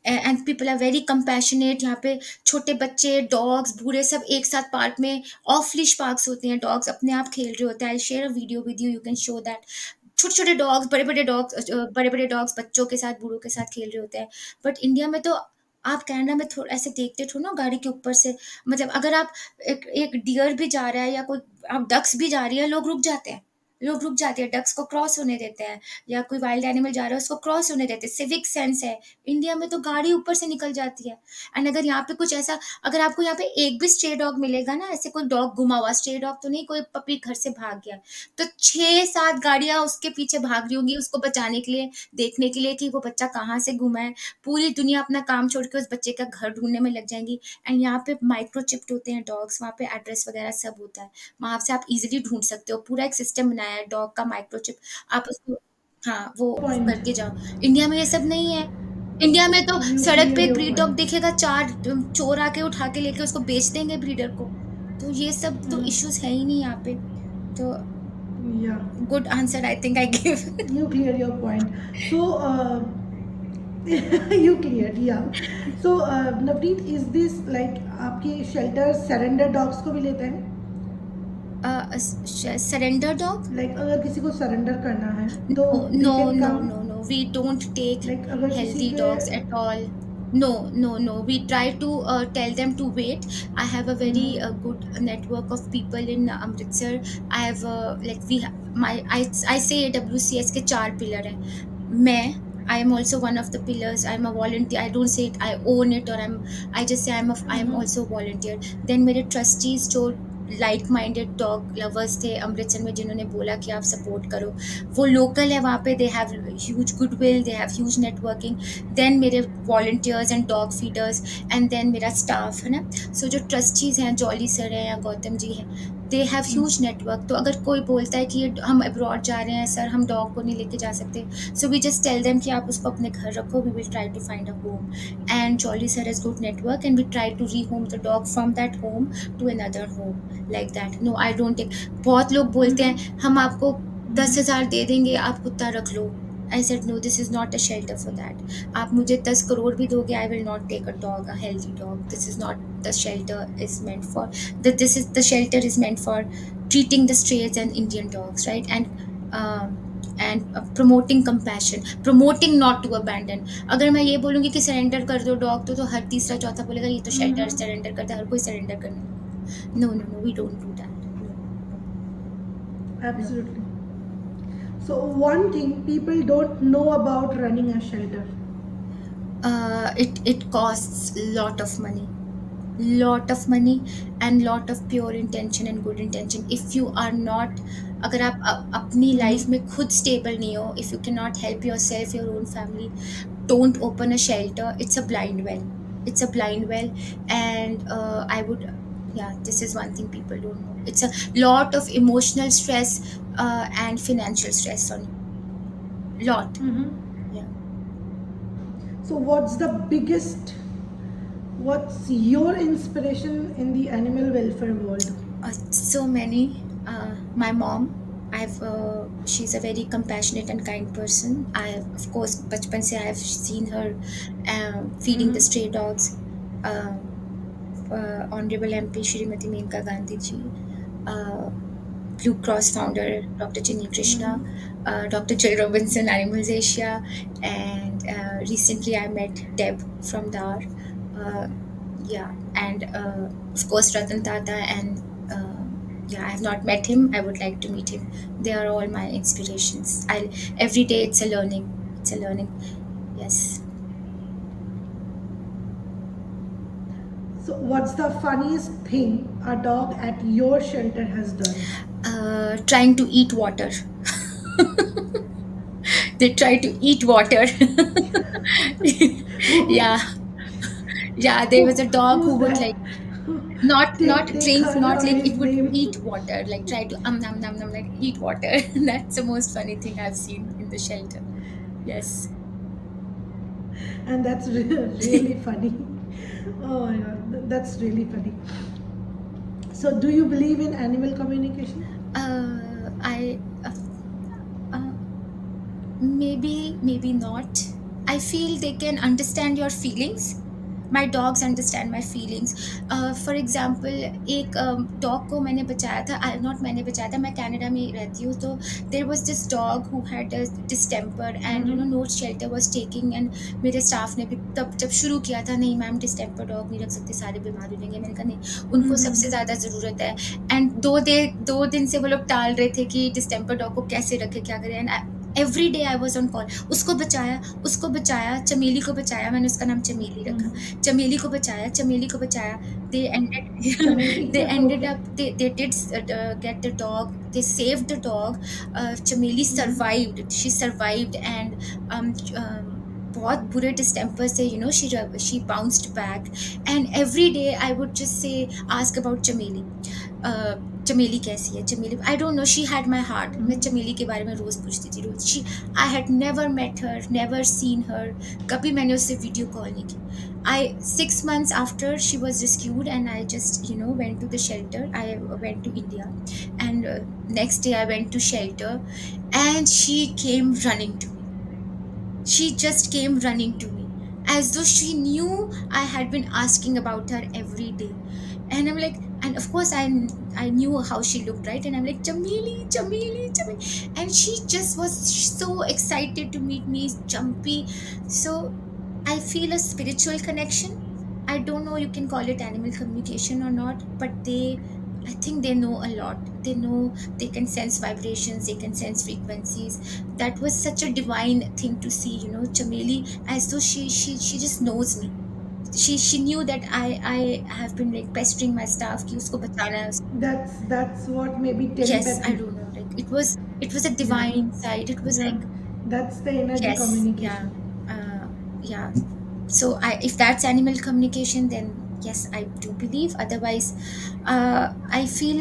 And people are very compassionate. यहाँ पे छोटे बच्चे, डॉग्स, बूढ़े सब एक साथ पार्क में, ऑफ लीश पार्क्स होते हैं. डॉग्स अपने आप खेल रहे होते हैं. I share a video with you, you can show that. छोटे छोटे डॉग्स, बड़े बड़े डॉग्स बच्चों के साथ, बूढ़ों के साथ खेल रहे होते हैं. बट इंडिया में तो आप कनाडा में थोड़ा ऐसे देखते थो ना गाड़ी के ऊपर से, मतलब अगर आप एक डियर भी जा रहा है या कोई आप डक्स भी जा रही है, लोग रुक जाते हैं. लोग रुक जाते हैं, डक्स को क्रॉस होने देते हैं, या कोई वाइल्ड एनिमल जा रहा है उसको क्रॉस होने देते हैं. सिविक सेंस है. इंडिया में तो गाड़ी ऊपर से निकल जाती है. एंड अगर यहाँ पे कुछ ऐसा, अगर आपको यहाँ पे एक भी स्ट्रे डॉग मिलेगा ना, ऐसे कोई डॉग गुमा हुआ, स्ट्रे डॉग तो नहीं, कोई पपी घर से भाग गया, तो 6-7 गाड़ियां उसके पीछे भाग रही होंगी उसको बचाने के लिए, देखने के लिए कि वो बच्चा कहाँ से गुमा है. पूरी दुनिया अपना काम छोड़ के उस बच्चे का घर ढूंढने में लग जाएंगी. एंड यहाँ पे माइक्रोचिप्ड होते हैं डॉग्स, वहाँ पे एड्रेस वगैरह सब होता है, वहां से आप इजिली ढूंढ सकते हो. पूरा एक सिस्टम बनाया है डॉग का, माइक्रोचिप. आप उसको, हाँ, वो Point. करके जाओ. इंडिया में ये सब नहीं है. इंडिया में तो You सड़क पे cleared एक your ब्रीड डॉग point. दिखेगा, 4 चोर आके उठा के लेके उसको बेच देंगे ब्रीडर को. तो ये सब तो इश्यूज है ही नहीं यहाँ पे. तो Yeah. Good answer I think I give. You cleared your point. So, you cleared, yeah. So, Navneet, is this like आपके shelter surrender dogs को भी लेते हैं? Surrender dog? Like अगर किसी को surrender करना है तो No, they no, can no, come. no, no. We don't take Like अगर किसी healthy के dogs at all. No, no, no. We try to tell them to wait. I have a very good network of people in Amritsar. I have like we my I say AWCS के 4 pillar हैं. मैं I am also one of the pillars. I am a volunteer. I don't say it. I own it, or I just say I am also a volunteer. Then मेरे trustees जो like minded dog lovers थे अमृतसर में, जिन्होंने बोला कि आप support करो, वो लोकल है वहाँ पे. They have huge goodwill, they have huge networking. Then मेरे volunteers and dog feeders, and then मेरा स्टाफ है ना. सो जो ट्रस्टीज हैं, जॉली सर हैं या गौतम जी हैं, दे हैव ह्यूज नेटवर्क. तो अगर कोई बोलता है कि ये हम अब्रॉड जा रहे हैं सर, हम डॉग को नहीं लेके जा सकते, so we just tell them कि आप उसको अपने घर रखो, we will try to find a home. And Jolly sir has good network and we try to rehome the dog from that home to another home, like that. No, I don't take. बहुत लोग बोलते हैं हम आपको 10,000 दे देंगे, आप कुत्ता रख लो. I said, no, this is not a shelter for that. आप मुझे 10 crore भी दोगे, I will not take a dog, a healthy dog. This is not the shelter is meant for. This is the shelter is meant for treating the strays and Indian dogs, right? And promoting compassion, promoting not to abandon. अगर मैं ये बोलूँगी कि surrender कर दो dog, तो हर तीसरा चौथा बोलेगा ये तो शेल्टर सरेंडर करता है, हर कोई सरेंडर करने लगेगा. No, no, no, we don't do that. No, no. Absolutely. So one thing people don't know about running a shelter. It costs lot of money and lot of pure intention and good intention. If you are not, अगर आप अपनी life में खुद stable नहीं हो, if you cannot help yourself, your own family, don't open a shelter. It's a blind well. It's a blind well. And I would, yeah, this is one thing people don't know. It's a lot of emotional stress and financial stress on you. Lot. Yeah. So what's your inspiration in the animal welfare world? So many. My mom, she's a very compassionate and kind person. Of course, bachpan se I have seen her feeding the stray dogs. Honorable MP Shrimati Menka Gandhi ji, Blue Cross founder Dr. Chinni Krishna, Dr. Jill Robinson, Animals Asia, and recently I met Deb from DAR. Yeah, and of course Ratan, Tata, and yeah, I have not met him. I would like to meet him. They are all my inspirations. Every day it's a learning. It's a learning. Yes. So what's the funniest thing a dog at your shelter has done? Trying to eat water. They try to eat water. Yeah, yeah. There was a dog Who's who would that? like not Take drink, not her like his it would eat name. water, like try to nom nom nom, like eat water. That's the most funny thing I've seen in the shelter. Yes. And that's really funny. Oh my god, that's really funny. So do you believe in animal communication? I uh, maybe not. I feel they can understand your feelings. My dogs understand my feelings. For example, एक dog को मैंने बचाया था. Not मैंने बचाया था, मैं Canada में रहती हूँ, तो there was this dog who had a distemper, and no shelter was taking, and मेरे staff ने भी तब जब शुरू किया था, नहीं मैम distemper dog नहीं रख सकते, सारे बीमार हो जाएंगे. मैंने कहा नहीं, उनको सबसे ज़्यादा ज़रूरत है. एंड 2 दिन से वो लोग टाल रहे थे कि distemper dog को कैसे रखे, क्या करें. And every day I was on call. उसको बचाया, चमेली को बचाया, मैंने उसका नाम चमेली रखा. चमेली को बचाया, चमेली को बचाया. They ended Chameli. they ended Okay. up they did get the dog. They saved the dog. Chameli survived. She survived, and um, um बहुत बुरे distemper से, she bounced back. And every day I would just say, ask about चमेली. चमेली कैसी है, Chameli, I don't know, she had my heart. मैं चमेली के बारे में रोज पूछती थी, रोज. I had never met her, never seen her. कभी मैंने उससे वीडियो कॉल नहीं की. 6 months after she was rescued, and I just went to the shelter. I went to India, and next day I went to shelter, and she came running to me. She just came running to me, as though she knew I had been asking about her every day. And I'm like, and of course I knew how she looked, right? And I'm like, Chameli, Chameli, Chameli. And she just was so excited to meet me, jumpy. So I feel a spiritual connection. I don't know, you can call it animal communication or not, but I think they know a lot. They know, they can sense vibrations, they can sense frequencies. That was such a divine thing to see, Chameli, as though she just knows me. She knew that I have been like pestering my staff कि उसको बचाना है. That's what maybe Yes, I telepathy. don't know. Like it was a Yeah. divine sight. It was Yeah. like, That's the energy yes, yeah, communication. yeah. So if that's animal communication, then yes, I do believe. Otherwise, I feel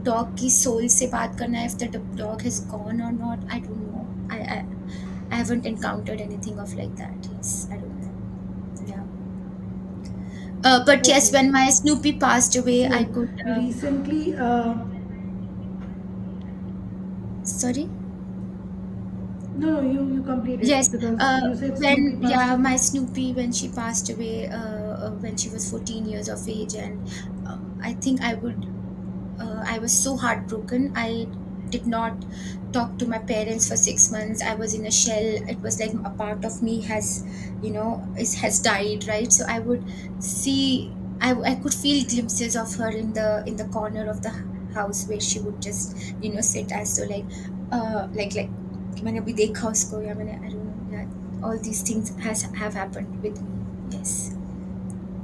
dog की soul से बात करना, if the dog has gone or not, I don't know. I haven't encountered anything of like that. Yes, I don't know. Yeah. But yes, Okay. when my Snoopy passed away, I So could. recently, Sorry. no, no, you complete Yes, it because you said Snoopy when passed yeah, away. my Snoopy, when she passed away, when she was 14 years of age, and I think I was so heartbroken. I did not talk to my parents for 6 months. I was in a shell. It was like a part of me has, has died, right? So I would see, I could feel glimpses of her in the corner of the house where she would just, sit as though like कि मैंने अभी देखा उसको या मैंने I don't know, yeah, all these things has have happened with me. Yes,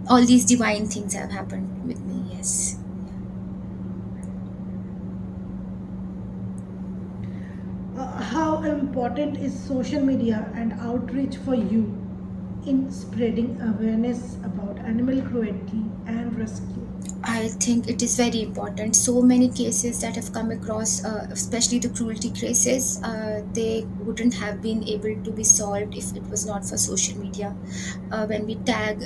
all these divine things have happened with me. Yes. How important is social media and outreach for you in spreading awareness about animal cruelty and rescue? I think it is very important. So many cases that have come across, especially the cruelty cases, they wouldn't have been able to be solved if it was not for social media. When we tag,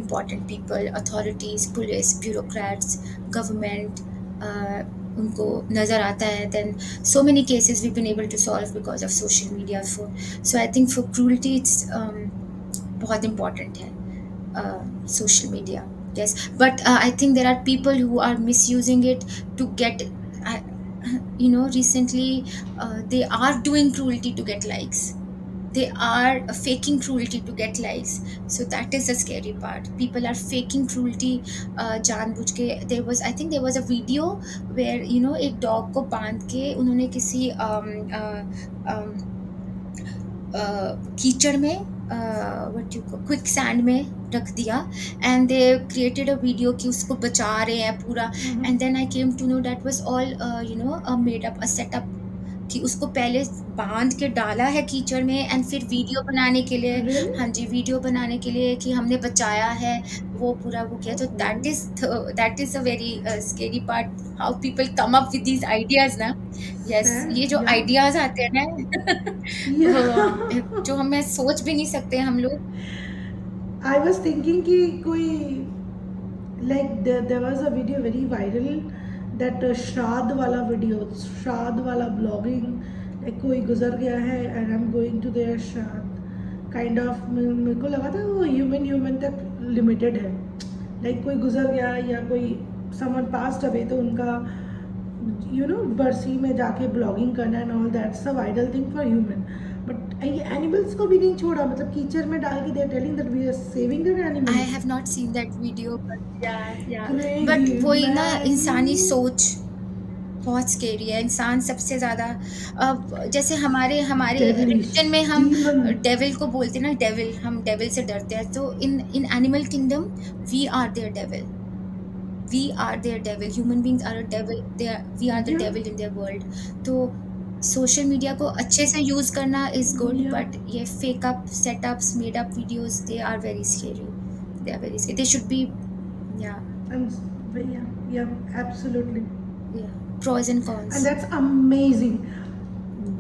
important people, authorities, police, bureaucrats, government, uh, उनको नजर आता है, then so many cases we've been able to solve because of social media. So I think for cruelty it's बहुत important है, social media. Yes, but I think there are people who are misusing it to get, uh, recently they are doing cruelty to get likes. They are faking cruelty to get likes. So that is the scary part. People are faking cruelty जानबूझ के. I think there was a video where एक dog को बांध के उन्होंने किसी um, कीचड़ में, व्हाट यू क्विक सैंड में रख दिया, and they created a video कि उसको बचा रहे हैं पूरा. And then I came to know that was all made up a setup, कि उसको पहले बांध के डाला है कीचड़ में एंड फिर वीडियो बनाने के लिए. Really? हाँ जी, वीडियो बनाने के लिए कि हमने बचाया है, वो पूरा वो किया. तो Oh, that is a very scary part, how people come up with these ideas ना. Yes, sad. ये जो Yeah. आइडियाज आते हैं ना Yeah. जो हमें सोच भी नहीं सकते हम लोग. I was thinking कि कोई like there was a video very viral that श्राद्ध वाला video, श्राद्ध वाला blogging, like कोई गुजर गया है and I'm going to their श्राद्ध kind of. मेरे को लगा था वो ह्यूमन तक लिमिटेड है, like कोई गुजर गया या कोई someone passed away तो उनका बरसी में जाके ब्लॉगिंग करना and all that's a viral thing for human. But animals को भी नहीं छोड़ा, मतलब कीचड़ में डाल के they are telling that we are saving their eye animals. Have not seen that video, but या बट क्रेजी वही ना, इंसानी मैन. सोच बहुत स्केरी है. इंसान सबसे ज्यादा, जैसे हमारे हमारे डेविलिश रिलीजन में हम डीमन. डेविल को बोलते हैं ना, डेविल, हम डेविल से डरते हैं. तो in in animal kingdom we are their devil. We are their devil. Human beings are a devil. We are the या devil in their world. तो सोशल मीडिया को अच्छे से यूज करना इज गुड, या बट ये fake up setups, made up videos, they are very scary. They are very scary. They should be, या या एब्सोल्युटली. या pros and And cons. that's amazing.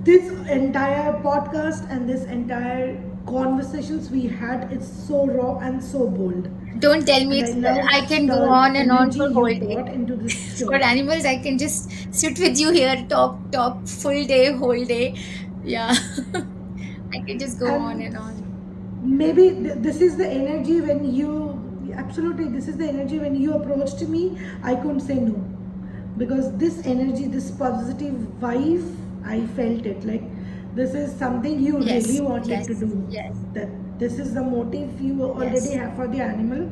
This entire podcast and this entire conversations we had, it's so raw and so bold. Don't tell me And I it's, love I can go the on and on energy for you whole day. brought into this For show. animals, I can just sit with you here, talk full day, whole day. Yeah, I can just go on and And on. maybe this is the energy when you, absolutely, this is the energy when you approached me, I couldn't say no, because this energy, this positive vibe, I felt it like this is something you really Yes, wanted to yes, do, yes, that this is the motive you already yes. have for the animal.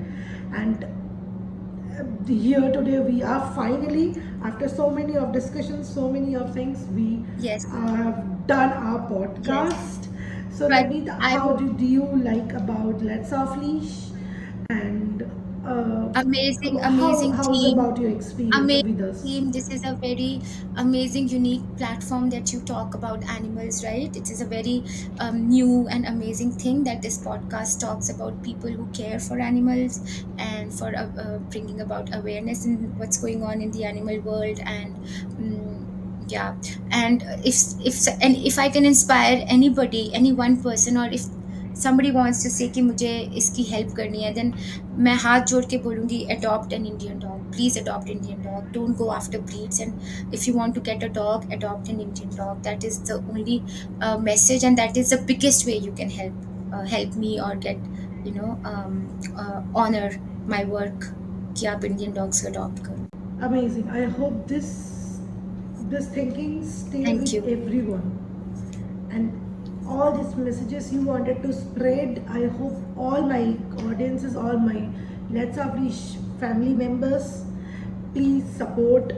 And here today we are finally, after so many of discussions, so many of things, we Yes, have done our yes. podcast. So But Navneet, I how would, did you like about Let's Off Leash? And Amazing how's team. about your experience Amazing with us? team. This is a very amazing, unique platform that you talk about animals, right? It is a very new and amazing thing that this podcast talks about people who care for animals and for bringing about awareness in what's going on in the animal world. And um, yeah, and if I can inspire anybody, any one person, or if somebody wants to say कि मुझे इसकी help करनी है, then मैं हाथ जोड़ के बोलूँगी adopt an Indian dog. Please adopt Indian dog. Don't go after breeds. And if you want to get a dog, adopt an Indian dog. That is the only message, and that is the biggest way you can help me or get honor my work कि आप Indian dogs को adopt करो. Amazing. I hope this thinking stay Thank with you. everyone, and all these messages you wanted to spread. I hope all my audiences, all my Let's Up Leash family members, please support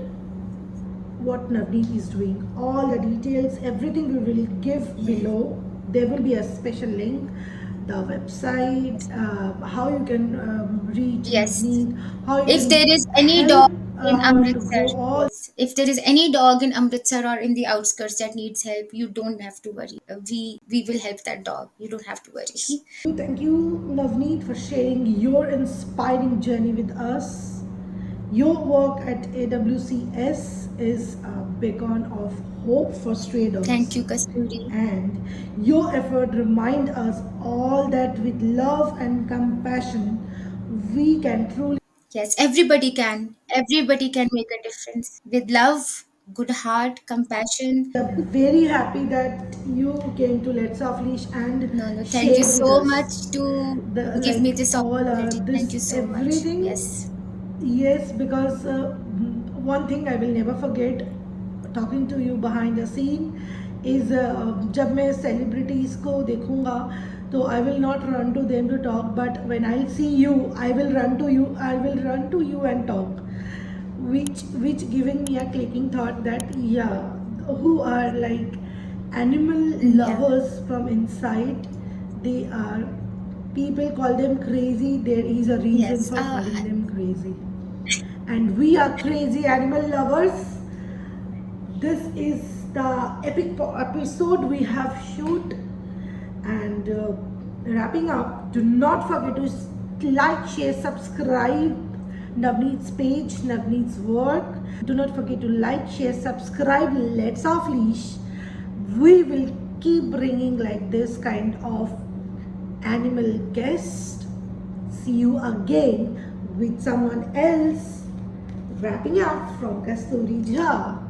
what Navneet is doing. All the details, everything we will give Yeah. below. There will be a special link, the website, how you can reach Yes. Navneet, how you If there can is any help dog in her to Amritsar, grow all. yes. If there is any dog in Amritsar or in the outskirts that needs help, you don't have to worry. We will help that dog. You don't have to worry. Thank you, Navneet, for sharing your inspiring journey with us. Your work at AWCS is a beacon of hope for stray Thank dogs. you, Kasturi. And your effort remind us all that with love and compassion, we can truly. Yes, everybody can. Everybody can make a difference with love, good heart, compassion. I'm very happy that you came to Let's Off Leash and No, no. Thank you shared with so us much to the give me like this all opportunity. Thank this you so much. everything. Yes. Yes, because one thing I will never forget talking to you behind the scene is जब मैं celebrities को देखूंगा तो I will not run to them to talk, but when I see you I will run to you, I will run to you and talk, which giving me a clicking thought that yeah, who are like animal Yeah. lovers from inside, they are, people call them crazy, there is a reason Yes. for calling them crazy, and we are crazy animal lovers. This is the epic episode we have shoot, and wrapping up, do not forget to like, share, subscribe Navneet's page, Navneet's work. Do not forget to like, share, subscribe Let's Off Leash. We will keep bringing like this kind of animal guest. See you again with someone else. Wrapping up from Kasturi Jha.